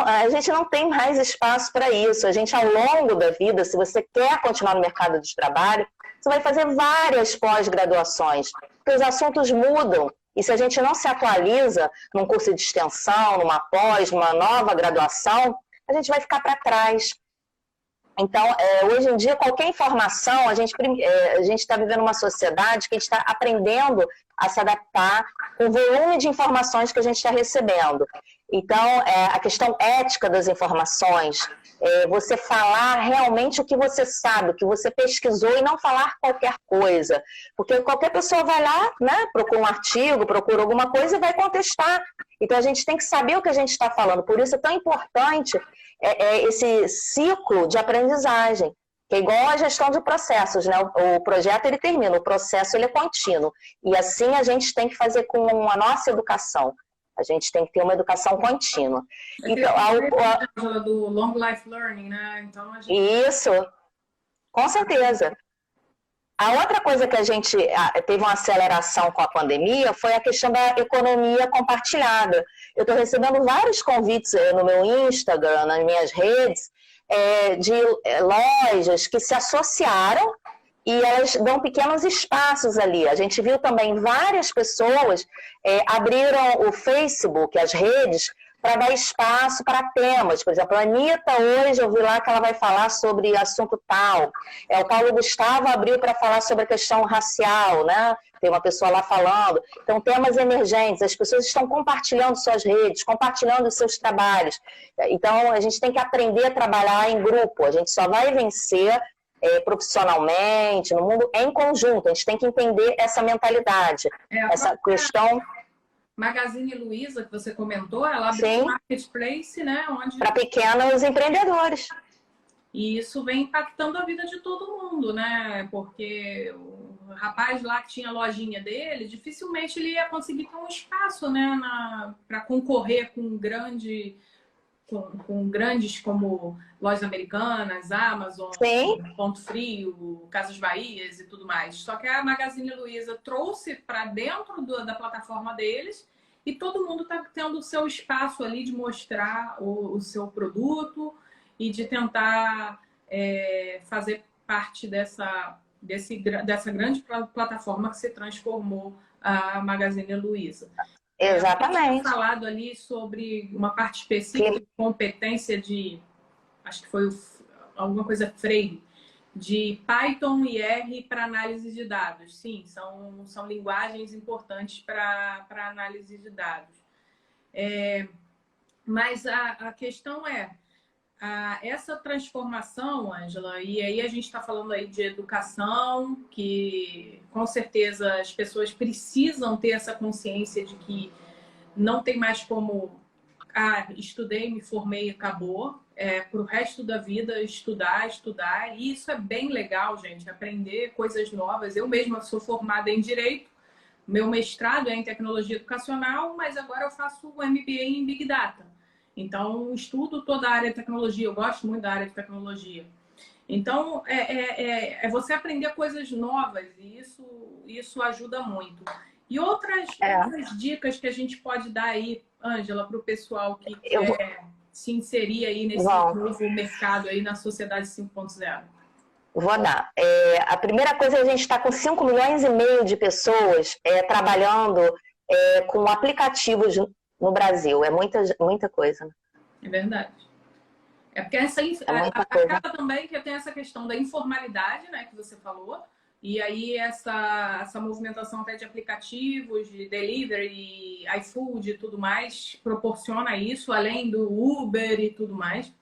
a gente não tem mais espaço para isso. A gente, ao longo da vida, se você quer continuar no mercado de trabalho, você vai fazer várias pós-graduações, porque os assuntos mudam. E se a gente não se atualiza num curso de extensão, numa pós, numa nova graduação, a gente vai ficar para trás. Então, hoje em dia, qualquer informação, a gente está vivendo uma sociedade que a gente está aprendendo a se adaptar com o volume de informações que a gente está recebendo. Então, a questão ética das informações, você falar realmente o que você sabe, o que você pesquisou e não falar qualquer coisa. Porque qualquer pessoa vai lá, né, procura um artigo, procura alguma coisa e vai contestar. Então, a gente tem que saber o que a gente está falando. Por isso é tão importante esse ciclo de aprendizagem, que é igual a gestão de processos, né? O projeto ele termina, o processo ele é contínuo. E assim a gente tem que fazer com a nossa educação. A gente tem que ter uma educação contínua. Então, do Long Life Learning, né? Então, Isso, com certeza. A outra coisa que a gente teve uma aceleração com a pandemia foi a questão da economia compartilhada. Eu estou recebendo vários convites no meu Instagram, nas minhas redes, de lojas que se associaram e elas dão pequenos espaços ali. A gente viu também várias pessoas abriram o Facebook, as redes, para dar espaço para temas. Por exemplo, a Anitta, hoje, eu vi lá que ela vai falar sobre assunto tal. O Paulo Gustavo abriu para falar sobre a questão racial, né? Tem uma pessoa lá falando. Então, temas emergentes, as pessoas estão compartilhando suas redes, compartilhando seus trabalhos. Então, a gente tem que aprender a trabalhar em grupo. A gente só vai vencer profissionalmente, no mundo, em conjunto. A gente tem que entender essa mentalidade, essa questão... Magazine Luiza, que você comentou, ela abriu um marketplace, né? Para pequenos empreendedores. E isso vem impactando a vida de todo mundo, né? Porque o rapaz lá que tinha a lojinha dele, dificilmente ele ia conseguir ter um espaço, né? Para concorrer com grandes como Lojas Americanas, Amazon, Ponto Frio, Casas Bahias e tudo mais. Só que a Magazine Luiza trouxe para dentro da plataforma deles e todo mundo está tendo o seu espaço ali de mostrar o seu produto e de tentar fazer parte dessa grande plataforma que se transformou a Magazine Luiza. Exatamente. Eu tinha falado ali sobre uma parte específica de competência acho que foi alguma coisa Freire, de Python e R para análise de dados. Sim, são linguagens importantes para análise de dados. Mas a questão essa transformação, Ângela, e aí a gente está falando aí de educação, que com certeza as pessoas precisam ter essa consciência de que não tem mais como, estudei, me formei e acabou. Para o resto da vida, estudar. E isso é bem legal, gente, aprender coisas novas. Eu mesma sou formada em Direito, meu mestrado é em Tecnologia Educacional, mas agora eu faço o MBA em Big Data. Então, estudo toda a área de tecnologia, eu gosto muito da área de tecnologia. Então, é você aprender coisas novas e isso ajuda muito. E outras dicas que a gente pode dar aí, Ângela, para o pessoal que quer se inserir aí nesse novo mercado aí na Sociedade 5.0? Vou dar. A primeira coisa é a gente está com 5,5 milhões de pessoas trabalhando com aplicativos no Brasil. É muita coisa. Né? É verdade. É porque acaba também que tem essa questão da informalidade, né, que você falou. E aí essa movimentação até de aplicativos, de delivery, iFood e tudo mais, proporciona isso, além do Uber e tudo mais.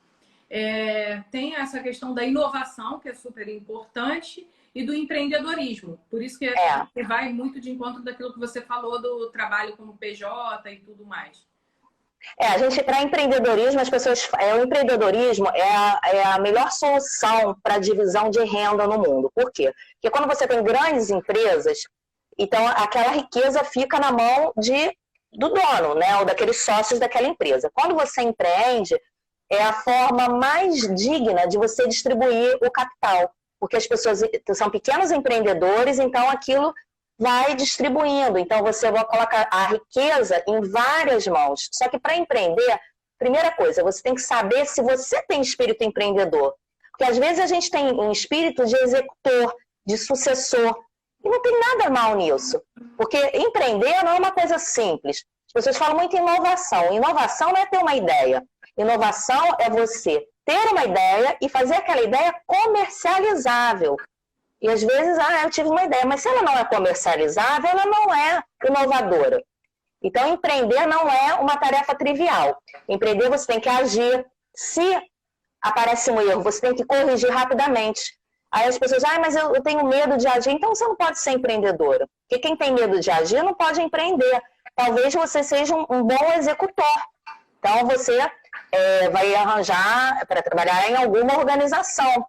Tem essa questão da inovação, que é super importante, e do empreendedorismo. Por isso que vai muito de encontro daquilo que você falou do trabalho como PJ e tudo mais. A gente, para empreendedorismo, as pessoas. O empreendedorismo é a melhor solução para a divisão de renda no mundo. Por quê? Porque quando você tem grandes empresas, então aquela riqueza fica na mão do dono, né? Ou daqueles sócios daquela empresa. Quando você empreende, é a forma mais digna de você distribuir o capital. Porque as pessoas são pequenos empreendedores, então aquilo vai distribuindo. Então, você vai colocar a riqueza em várias mãos. Só que para empreender, primeira coisa, você tem que saber se você tem espírito empreendedor. Porque às vezes a gente tem um espírito de executor, de sucessor. E não tem nada mal nisso. Porque empreender não é uma coisa simples. As pessoas falam muito em inovação. Inovação não é ter uma ideia. Inovação é você ter uma ideia e fazer aquela ideia comercializável. E às vezes, eu tive uma ideia, mas se ela não é comercializável, ela não é inovadora. Então, empreender não é uma tarefa trivial. Empreender, você tem que agir. Se aparece um erro, você tem que corrigir rapidamente. Aí as pessoas, mas eu tenho medo de agir. Então, você não pode ser empreendedora. Porque quem tem medo de agir não pode empreender. Talvez você seja um bom executor. Então, você vai arranjar para trabalhar em alguma organização.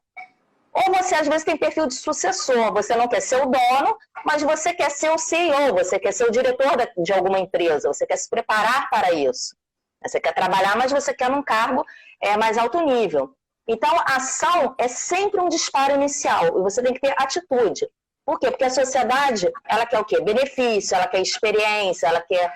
Ou você, às vezes, tem perfil de sucessor. Você não quer ser o dono, mas você quer ser o CEO, você quer ser o diretor de alguma empresa, você quer se preparar para isso. Você quer trabalhar, mas você quer num cargo mais alto nível. Então, a ação é sempre um disparo inicial, e você tem que ter atitude. Por quê? Porque a sociedade, ela quer o quê? Benefício, ela quer experiência, ela quer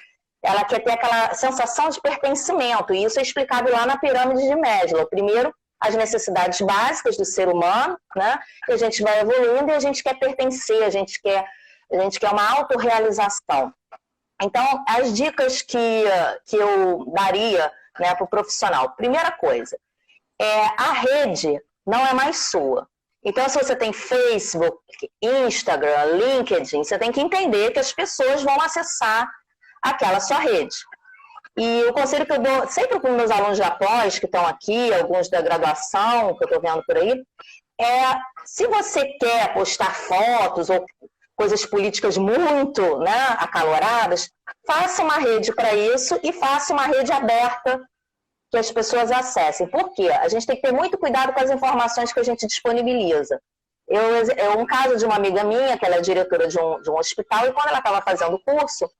ter aquela sensação de pertencimento, e isso é explicado lá na pirâmide de Maslow. Primeiro, as necessidades básicas do ser humano, né? E a gente vai evoluindo e a gente quer pertencer, a gente quer uma autorrealização. Então, as dicas que eu daria, né, para o profissional. Primeira coisa, a rede não é mais sua. Então, se você tem Facebook, Instagram, LinkedIn, você tem que entender que as pessoas vão acessar aquela sua rede. E o conselho que eu dou sempre para os meus alunos da pós, que estão aqui, alguns da graduação, que eu estou vendo por aí, se você quer postar fotos ou coisas políticas muito, né, acaloradas, faça uma rede para isso e faça uma rede aberta que as pessoas acessem. Por quê? A gente tem que ter muito cuidado com as informações que a gente disponibiliza. Um caso de uma amiga minha, que ela é diretora de um hospital, e quando ela estava fazendo o curso,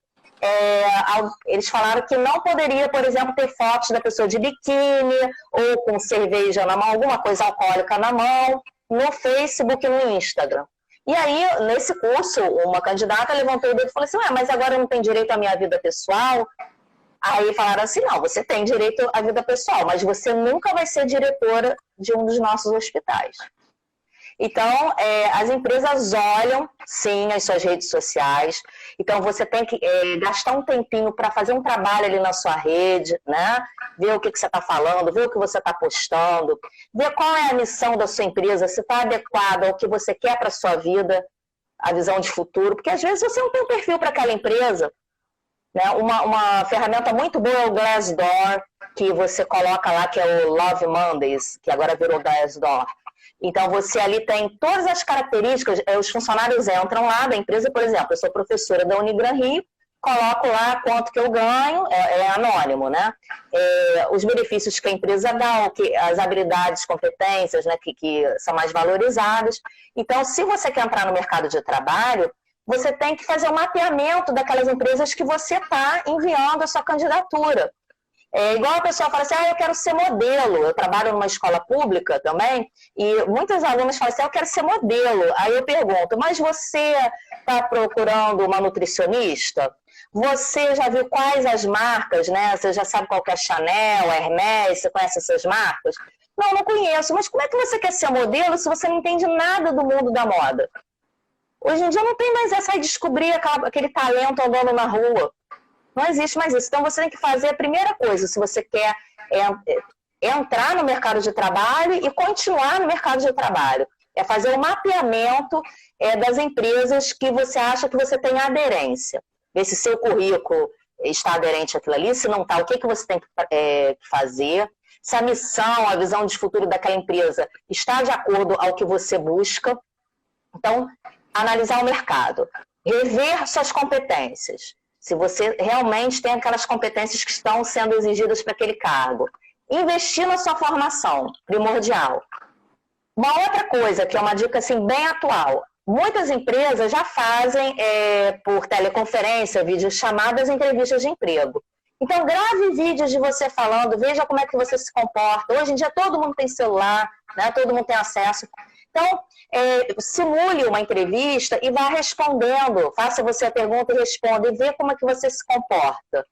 eles falaram que não poderia, por exemplo, ter fotos da pessoa de biquíni ou com cerveja na mão, alguma coisa alcoólica na mão, no Facebook e no Instagram. E aí, nesse curso, uma candidata levantou o dedo e falou assim, mas agora eu não tenho direito à minha vida pessoal? Aí falaram assim, não, você tem direito à vida pessoal, mas você nunca vai ser diretora de um dos nossos hospitais. Então, as empresas olham, sim, as suas redes sociais. Então, você tem que gastar um tempinho para fazer um trabalho ali na sua rede, né? Ver o que você está falando, ver o que você está postando, ver qual é a missão da sua empresa, se está adequada ao que você quer para a sua vida, a visão de futuro. Porque, às vezes, você não tem um perfil para aquela empresa. Né? Uma ferramenta muito boa é o Glassdoor. que você coloca lá, que é o Love Mondays, que agora virou Glassdoor. Então, você ali tem todas as características, os funcionários entram lá da empresa, por exemplo, eu sou professora da Unigran Rio, coloco lá quanto que eu ganho, é anônimo, né? Os benefícios que a empresa dá, as habilidades, competências, né, que são mais valorizadas. Então, se você quer entrar no mercado de trabalho, você tem que fazer um mapeamento daquelas empresas que você está enviando a sua candidatura. Igual a pessoa fala assim, eu quero ser modelo. Eu trabalho numa escola pública também, e muitos alunos falam assim, eu quero ser modelo. Aí eu pergunto, mas você está procurando uma nutricionista? Você já viu quais as marcas, né? Você já sabe qual que é a Chanel, a Hermès, você conhece essas marcas? Não conheço. Mas como é que você quer ser modelo se você não entende nada do mundo da moda? Hoje em dia não tem mais essa aí descobrir aquele talento andando na rua. Não existe mais isso. Então, você tem que fazer a primeira coisa, se você quer entrar no mercado de trabalho e continuar no mercado de trabalho. É fazer o mapeamento das empresas que você acha que você tem aderência. Ver se seu currículo está aderente àquilo ali, se não está, o que você tem que fazer. Se a missão, a visão de futuro daquela empresa está de acordo ao que você busca. Então, analisar o mercado. Rever suas competências. Se você realmente tem aquelas competências que estão sendo exigidas para aquele cargo. Investir na sua formação, primordial. Uma outra coisa, que é uma dica assim, bem atual. Muitas empresas já fazem, por teleconferência, videochamadas, entrevistas de emprego. Então, grave vídeos de você falando, veja como é que você se comporta. Hoje em dia, todo mundo tem celular, né? Todo mundo tem acesso. Então, simule uma entrevista e vá respondendo. Faça você a pergunta e responda. E vê como é que você se comporta.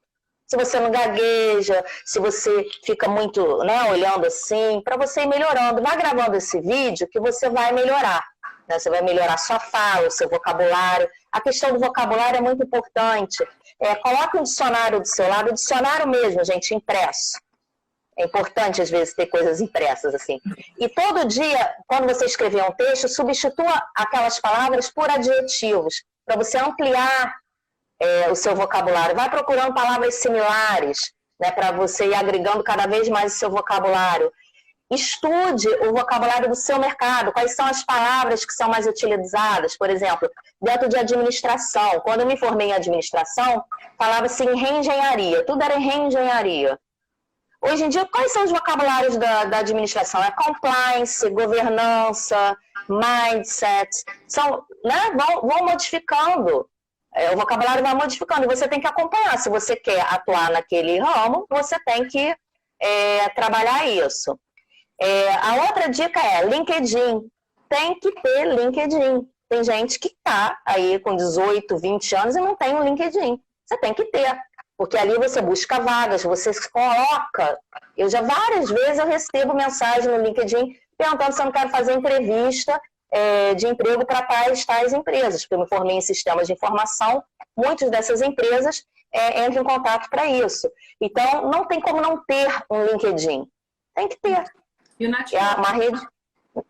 Se você não gagueja, se você fica muito, né, olhando assim, para você ir melhorando. Vá gravando esse vídeo que você vai melhorar. Né? Você vai melhorar sua fala, o seu vocabulário. A questão do vocabulário é muito importante. Coloque um dicionário do seu lado, dicionário mesmo, gente, impresso. É importante, às vezes, ter coisas impressas, assim. E todo dia, quando você escrever um texto, substitua aquelas palavras por adjetivos, para você ampliar o seu vocabulário. Vai procurando palavras similares, né, para você ir agregando cada vez mais o seu vocabulário. Estude o vocabulário do seu mercado, quais são as palavras que são mais utilizadas. Por exemplo, dentro de administração. Quando eu me formei em administração, falava-se em reengenharia, tudo era em reengenharia. Hoje em dia, quais são os vocabulários da administração? É compliance, governança, mindset. Né? Vão modificando. O vocabulário vai modificando. E você tem que acompanhar. Se você quer atuar naquele ramo, você tem que trabalhar isso. A outra dica é LinkedIn. Tem que ter LinkedIn. Tem gente que está aí com 18, 20 anos e não tem um LinkedIn. Você tem que ter. Porque ali você busca vagas, você se coloca. Várias vezes eu recebo mensagem no LinkedIn perguntando se eu não quero fazer entrevista de emprego para tais empresas. Porque eu me formei em sistemas de informação, muitas dessas empresas entram em contato para isso. Então, não tem como não ter um LinkedIn. Tem que ter. E o network? Uma rede...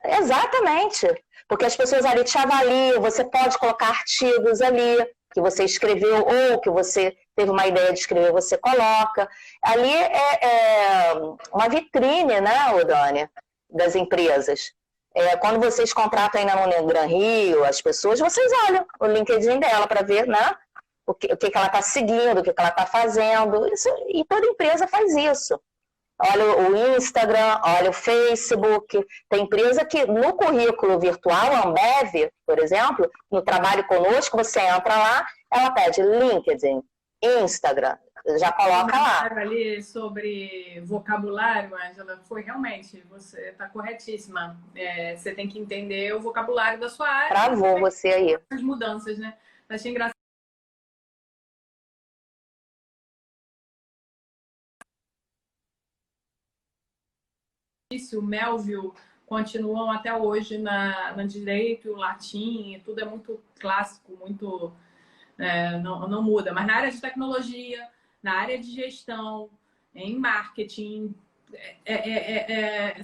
Exatamente. Porque as pessoas ali te avaliam, você pode colocar artigos ali que você escreveu ou que você teve uma ideia de escrever, você coloca. Ali é uma vitrine, né, Odânia, das empresas. Quando vocês contratam aí na Unigran Rio, as pessoas, vocês olham o LinkedIn dela para ver, né, o que ela está seguindo, o que ela está fazendo. E toda empresa faz isso. Olha o Instagram, olha o Facebook. Tem empresa que no currículo virtual, a Ambev, por exemplo, no trabalho conosco, você entra lá, ela pede LinkedIn, Instagram, já coloca lá. Ali sobre vocabulário, Ângela, foi realmente, você está corretíssima. Você tem que entender o vocabulário da sua área. Travou você aí. As mudanças, né? Achei engraçado. O Melville continuam até hoje no direito, o latim, tudo é muito clássico, muito não muda. Mas na área de tecnologia, na área de gestão, em marketing,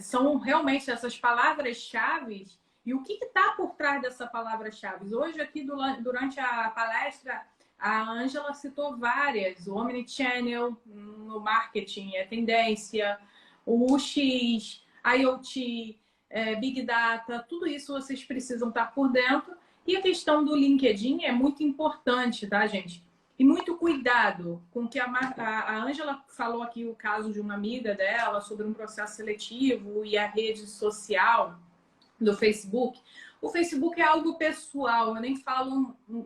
são realmente essas palavras-chave. E o que está por trás dessa palavra-chave? Hoje aqui, durante a palestra, A Ângela citou várias. O Omnichannel no marketing é tendência, o UX, IoT, Big Data, tudo isso vocês precisam estar por dentro. E a questão do LinkedIn é muito importante, tá, gente? E muito cuidado com que a Ângela falou aqui o caso de uma amiga dela sobre um processo seletivo e a rede social do Facebook. O Facebook é algo pessoal, eu nem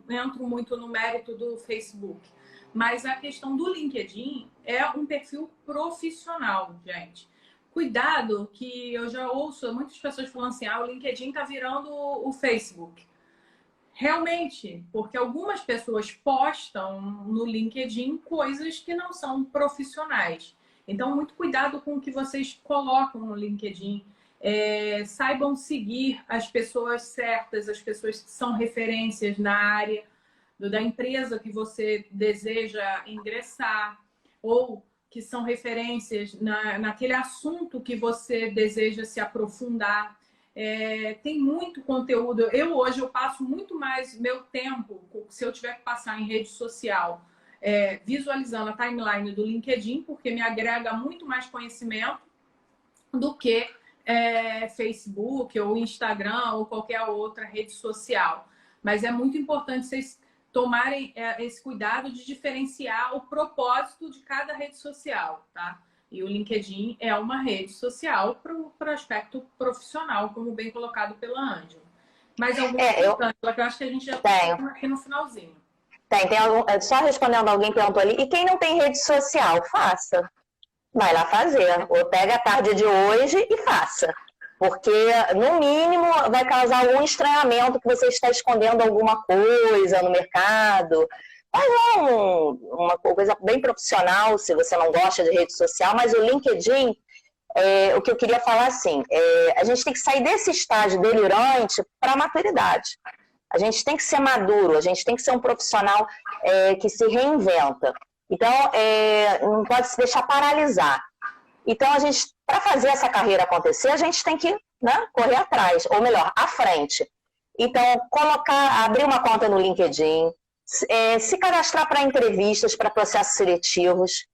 entro muito no mérito do Facebook. Mas a questão do LinkedIn é um perfil profissional, gente. Cuidado, que eu já ouço muitas pessoas falando assim, o LinkedIn está virando o Facebook. Realmente, porque algumas pessoas postam no LinkedIn coisas que não são profissionais. Então, muito cuidado com o que vocês colocam no LinkedIn. Saibam seguir as pessoas certas, as pessoas que são referências na área da empresa que você deseja ingressar, ou que são referências naquele assunto que você deseja se aprofundar. Tem muito conteúdo. Hoje eu passo muito mais meu tempo, se eu tiver que passar em rede social, visualizando a timeline do LinkedIn, porque me agrega muito mais conhecimento do que Facebook ou Instagram ou qualquer outra rede social. Mas é muito importante vocês tomarem esse cuidado de diferenciar o propósito de cada rede social, tá? E o LinkedIn é uma rede social para o aspecto profissional, como bem colocado pela Ângela. Mas alguma coisa, que eu acho que a gente já tem aqui no finalzinho. Tem só respondendo, alguém perguntou ali, e quem não tem rede social, faça. Vai lá fazer. Ou pega a tarde de hoje e faça. Porque, no mínimo, vai causar algum estranhamento que você está escondendo alguma coisa no mercado. Faz uma coisa bem profissional, se você não gosta de rede social, mas o LinkedIn, o que eu queria falar assim, a gente tem que sair desse estágio delirante para a maturidade. A gente tem que ser maduro, a gente tem que ser um profissional que se reinventa. Então, não pode se deixar paralisar. Então, para fazer essa carreira acontecer, a gente tem que, né, correr atrás, ou melhor, à frente. Então, abrir uma conta no LinkedIn, se cadastrar para entrevistas, para processos seletivos,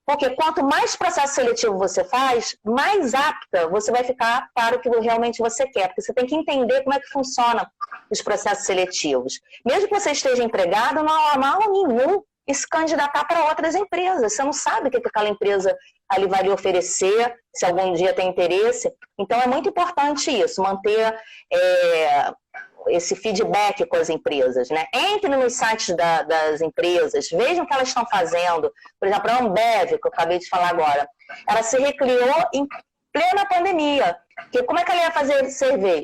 porque quanto mais processo seletivo você faz, mais apta você vai ficar para o que realmente você quer, porque você tem que entender como é que funciona os processos seletivos. Mesmo que você esteja empregado, não há mal nenhum se candidatar para outras empresas. Você não sabe o que aquela empresa ali vai lhe oferecer, se algum dia tem interesse. Então, é muito importante isso, manter esse feedback com as empresas, né? Entre nos sites das empresas, vejam o que elas estão fazendo. Por exemplo, a Ambev, que eu acabei de falar agora, ela se recriou em plena pandemia. Porque como é que ela ia fazer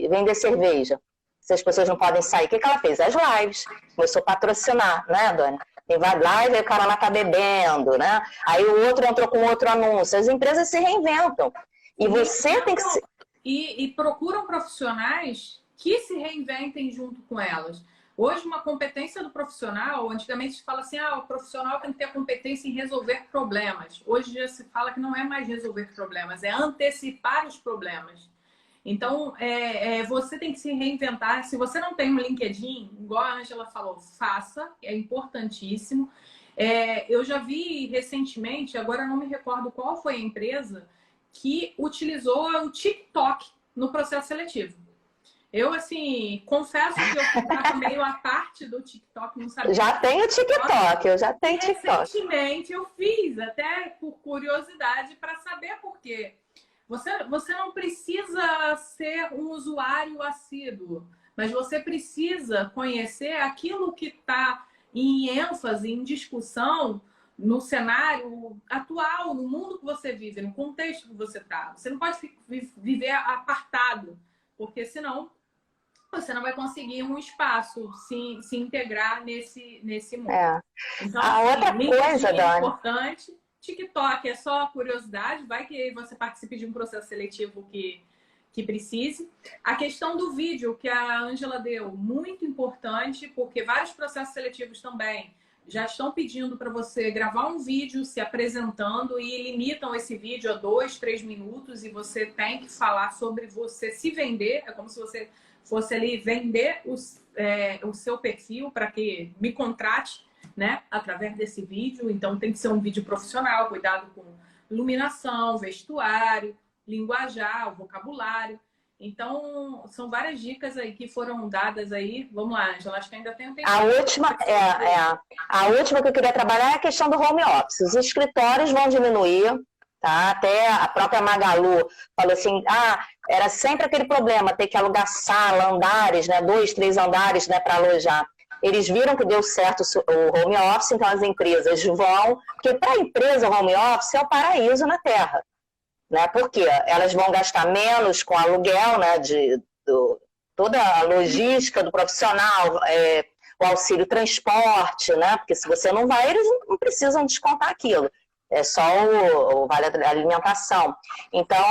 vender cerveja? Se as pessoas não podem sair, o que ela fez? As lives. Começou a patrocinar, né, Dani? Tem live, aí o cara lá tá bebendo, né? Aí o outro entrou com outro anúncio. As empresas se reinventam. E você tem que se... E procuram profissionais que se reinventem junto com elas. Hoje, uma competência do profissional, antigamente se fala assim, o profissional tem que ter a competência em resolver problemas. Hoje já se fala que não é mais resolver problemas, é antecipar os problemas. Então, você tem que se reinventar. Se você não tem um LinkedIn, igual a Ângela falou, faça, é importantíssimo. Eu já vi recentemente, agora não me recordo qual foi a empresa, que utilizou o TikTok no processo seletivo. Eu, assim, confesso que eu estava meio à parte do TikTok, não sabia. Já tenho TikTok, eu já tenho TikTok. Recentemente eu fiz, até por curiosidade, para saber por quê. Você não precisa ser um usuário assíduo, mas você precisa conhecer aquilo que está em ênfase, em discussão, no cenário atual, no mundo que você vive, no contexto que você está. Você não pode viver apartado, porque senão você não vai conseguir um espaço, se integrar nesse mundo. Então, a outra coisa, Dani, é importante. TikTok é só curiosidade, vai que você participe de um processo seletivo que precise. A questão do vídeo que a Ângela deu, muito importante, porque vários processos seletivos também já estão pedindo para você gravar um vídeo se apresentando e limitam esse vídeo a 2, 3 minutos e você tem que falar sobre você se vender. É como se você fosse ali vender o seu perfil para que me contrate. né, através desse vídeo. Então tem que ser um vídeo profissional, cuidado com iluminação, vestuário, linguajar, o vocabulário. Então, são várias dicas aí que foram dadas aí. Vamos lá, Ângela, acho que ainda tem um tempo. A última que eu queria trabalhar é a questão do home office. Os escritórios vão diminuir, tá? Até a própria Magalu falou assim, era sempre aquele problema, ter que alugar sala, andares, né? 2, 3 andares, né, para alojar. Eles viram que deu certo o home office, então as empresas vão... Porque para a empresa o home office é o paraíso na Terra. Né? Porque elas vão gastar menos com aluguel, né? Toda a logística do profissional, o auxílio transporte, né? Porque se você não vai, eles não precisam descontar aquilo. É só o vale alimentação. Então,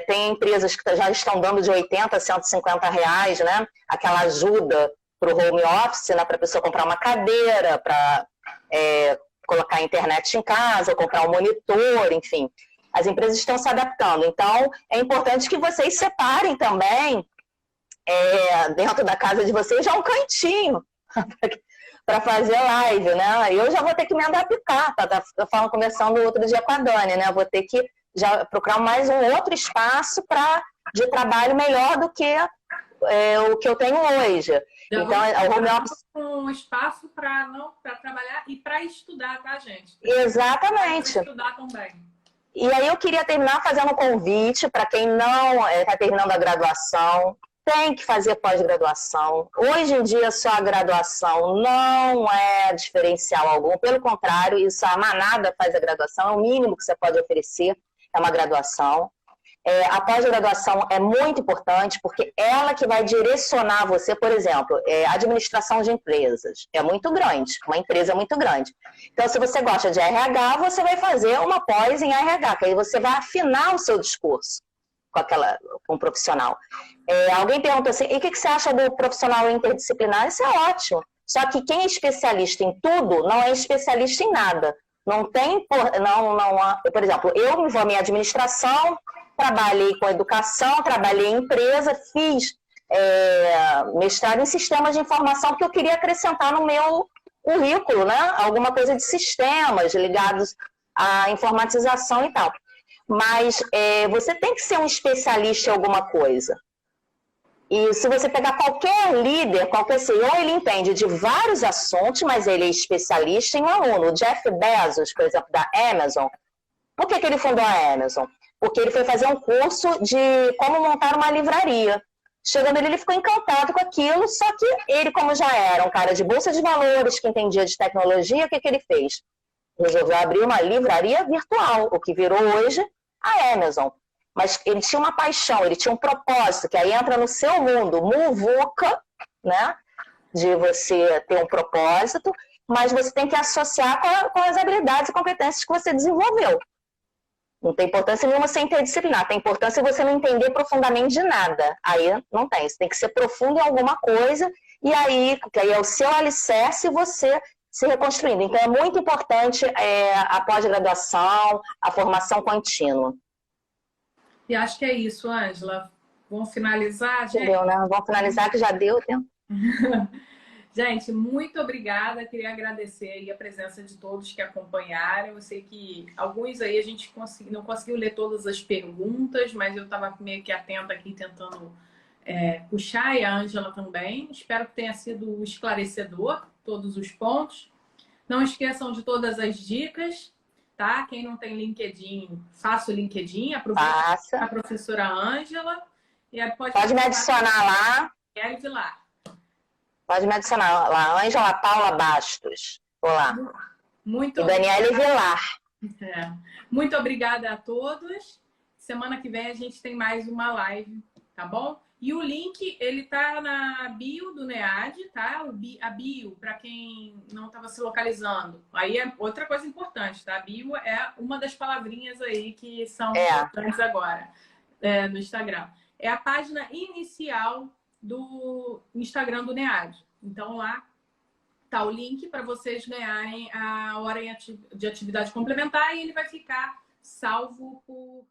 tem empresas que já estão dando de 80 a 150 reais, né? Aquela ajuda para o home office, né? Para a pessoa comprar uma cadeira, para colocar a internet em casa, comprar um monitor, enfim. As empresas estão se adaptando. Então, é importante que vocês separem também, dentro da casa de vocês, já um cantinho para fazer live, né? Eu já vou ter que me adaptar, eu falo conversando outro dia com a Dani, né? Vou ter que já procurar mais um outro espaço de trabalho melhor do que o que eu tenho hoje. Já então, o home office... um espaço para trabalhar e para estudar, tá, gente? Exatamente. Para estudar também. E aí eu queria terminar fazendo um convite para quem não está terminando a graduação, tem que fazer pós-graduação. Hoje em dia, só a graduação não é diferencial algum. Pelo contrário, isso a manada faz a graduação, é o mínimo que você pode oferecer, é uma graduação. A pós-graduação é muito importante, porque ela que vai direcionar você, por exemplo, administração de empresas. É muito grande, uma empresa é muito grande. Então, se você gosta de RH, você vai fazer uma pós em RH, que aí você vai afinar o seu discurso com o profissional. Alguém perguntou assim, e o que você acha do profissional interdisciplinar? Isso é ótimo. Só que quem é especialista em tudo não é especialista em nada. Não tem, por exemplo, eu me formei em administração, trabalhei com educação, trabalhei em empresa, fiz mestrado em sistemas de informação, porque eu queria acrescentar no meu currículo, né? Alguma coisa de sistemas ligados à informatização e tal. Mas você tem que ser um especialista em alguma coisa. E se você pegar qualquer líder, qualquer CEO, ele entende de vários assuntos, mas ele é especialista em um aluno. O Jeff Bezos, por exemplo, da Amazon. Por que ele fundou a Amazon? Porque ele foi fazer um curso de como montar uma livraria. Chegando ali, ele ficou encantado com aquilo, só que ele, como já era um cara de bolsa de valores, que entendia de tecnologia, o que ele fez? Resolveu abrir uma livraria virtual, o que virou hoje a Amazon. Mas ele tinha uma paixão, ele tinha um propósito, que aí entra no seu mundo, muvuca, né? De você ter um propósito, mas você tem que associar com as habilidades e competências que você desenvolveu. Não tem importância nenhuma ser interdisciplinar, tem importância você não entender profundamente de nada. Aí não tem, você tem que ser profundo em alguma coisa, e aí, que aí é o seu alicerce e você se reconstruindo. Então é muito importante a pós-graduação, a formação contínua. E acho que é isso, Ângela. Vamos finalizar, gente? Entendeu, né? Vamos finalizar que já deu tempo. Gente, muito obrigada. Queria agradecer aí a presença de todos que acompanharam. Eu sei que alguns aí a gente não conseguiu ler todas as perguntas, mas eu estava meio que atenta aqui tentando puxar, e a Ângela também. Espero que tenha sido esclarecedor todos os pontos. Não esqueçam de todas as dicas, tá? Quem não tem LinkedIn, faça o LinkedIn, aproveita a professora Ângela. E pode me adicionar lá. Kelly Vilar. Pode me adicionar lá, Ângela Paula Bastos. Olá. Muito e Daniele Vilar. Muito obrigada a todos. Semana que vem a gente tem mais uma live, tá bom? E o link, ele tá na bio do NEAD, tá? A bio, para quem não estava se localizando. Aí é outra coisa importante, tá? A bio é uma das palavrinhas aí que são importantes agora no Instagram. É a página inicial do Instagram do NEAD. Então lá tá o link para vocês ganharem a hora de atividade complementar, e ele vai ficar salvo por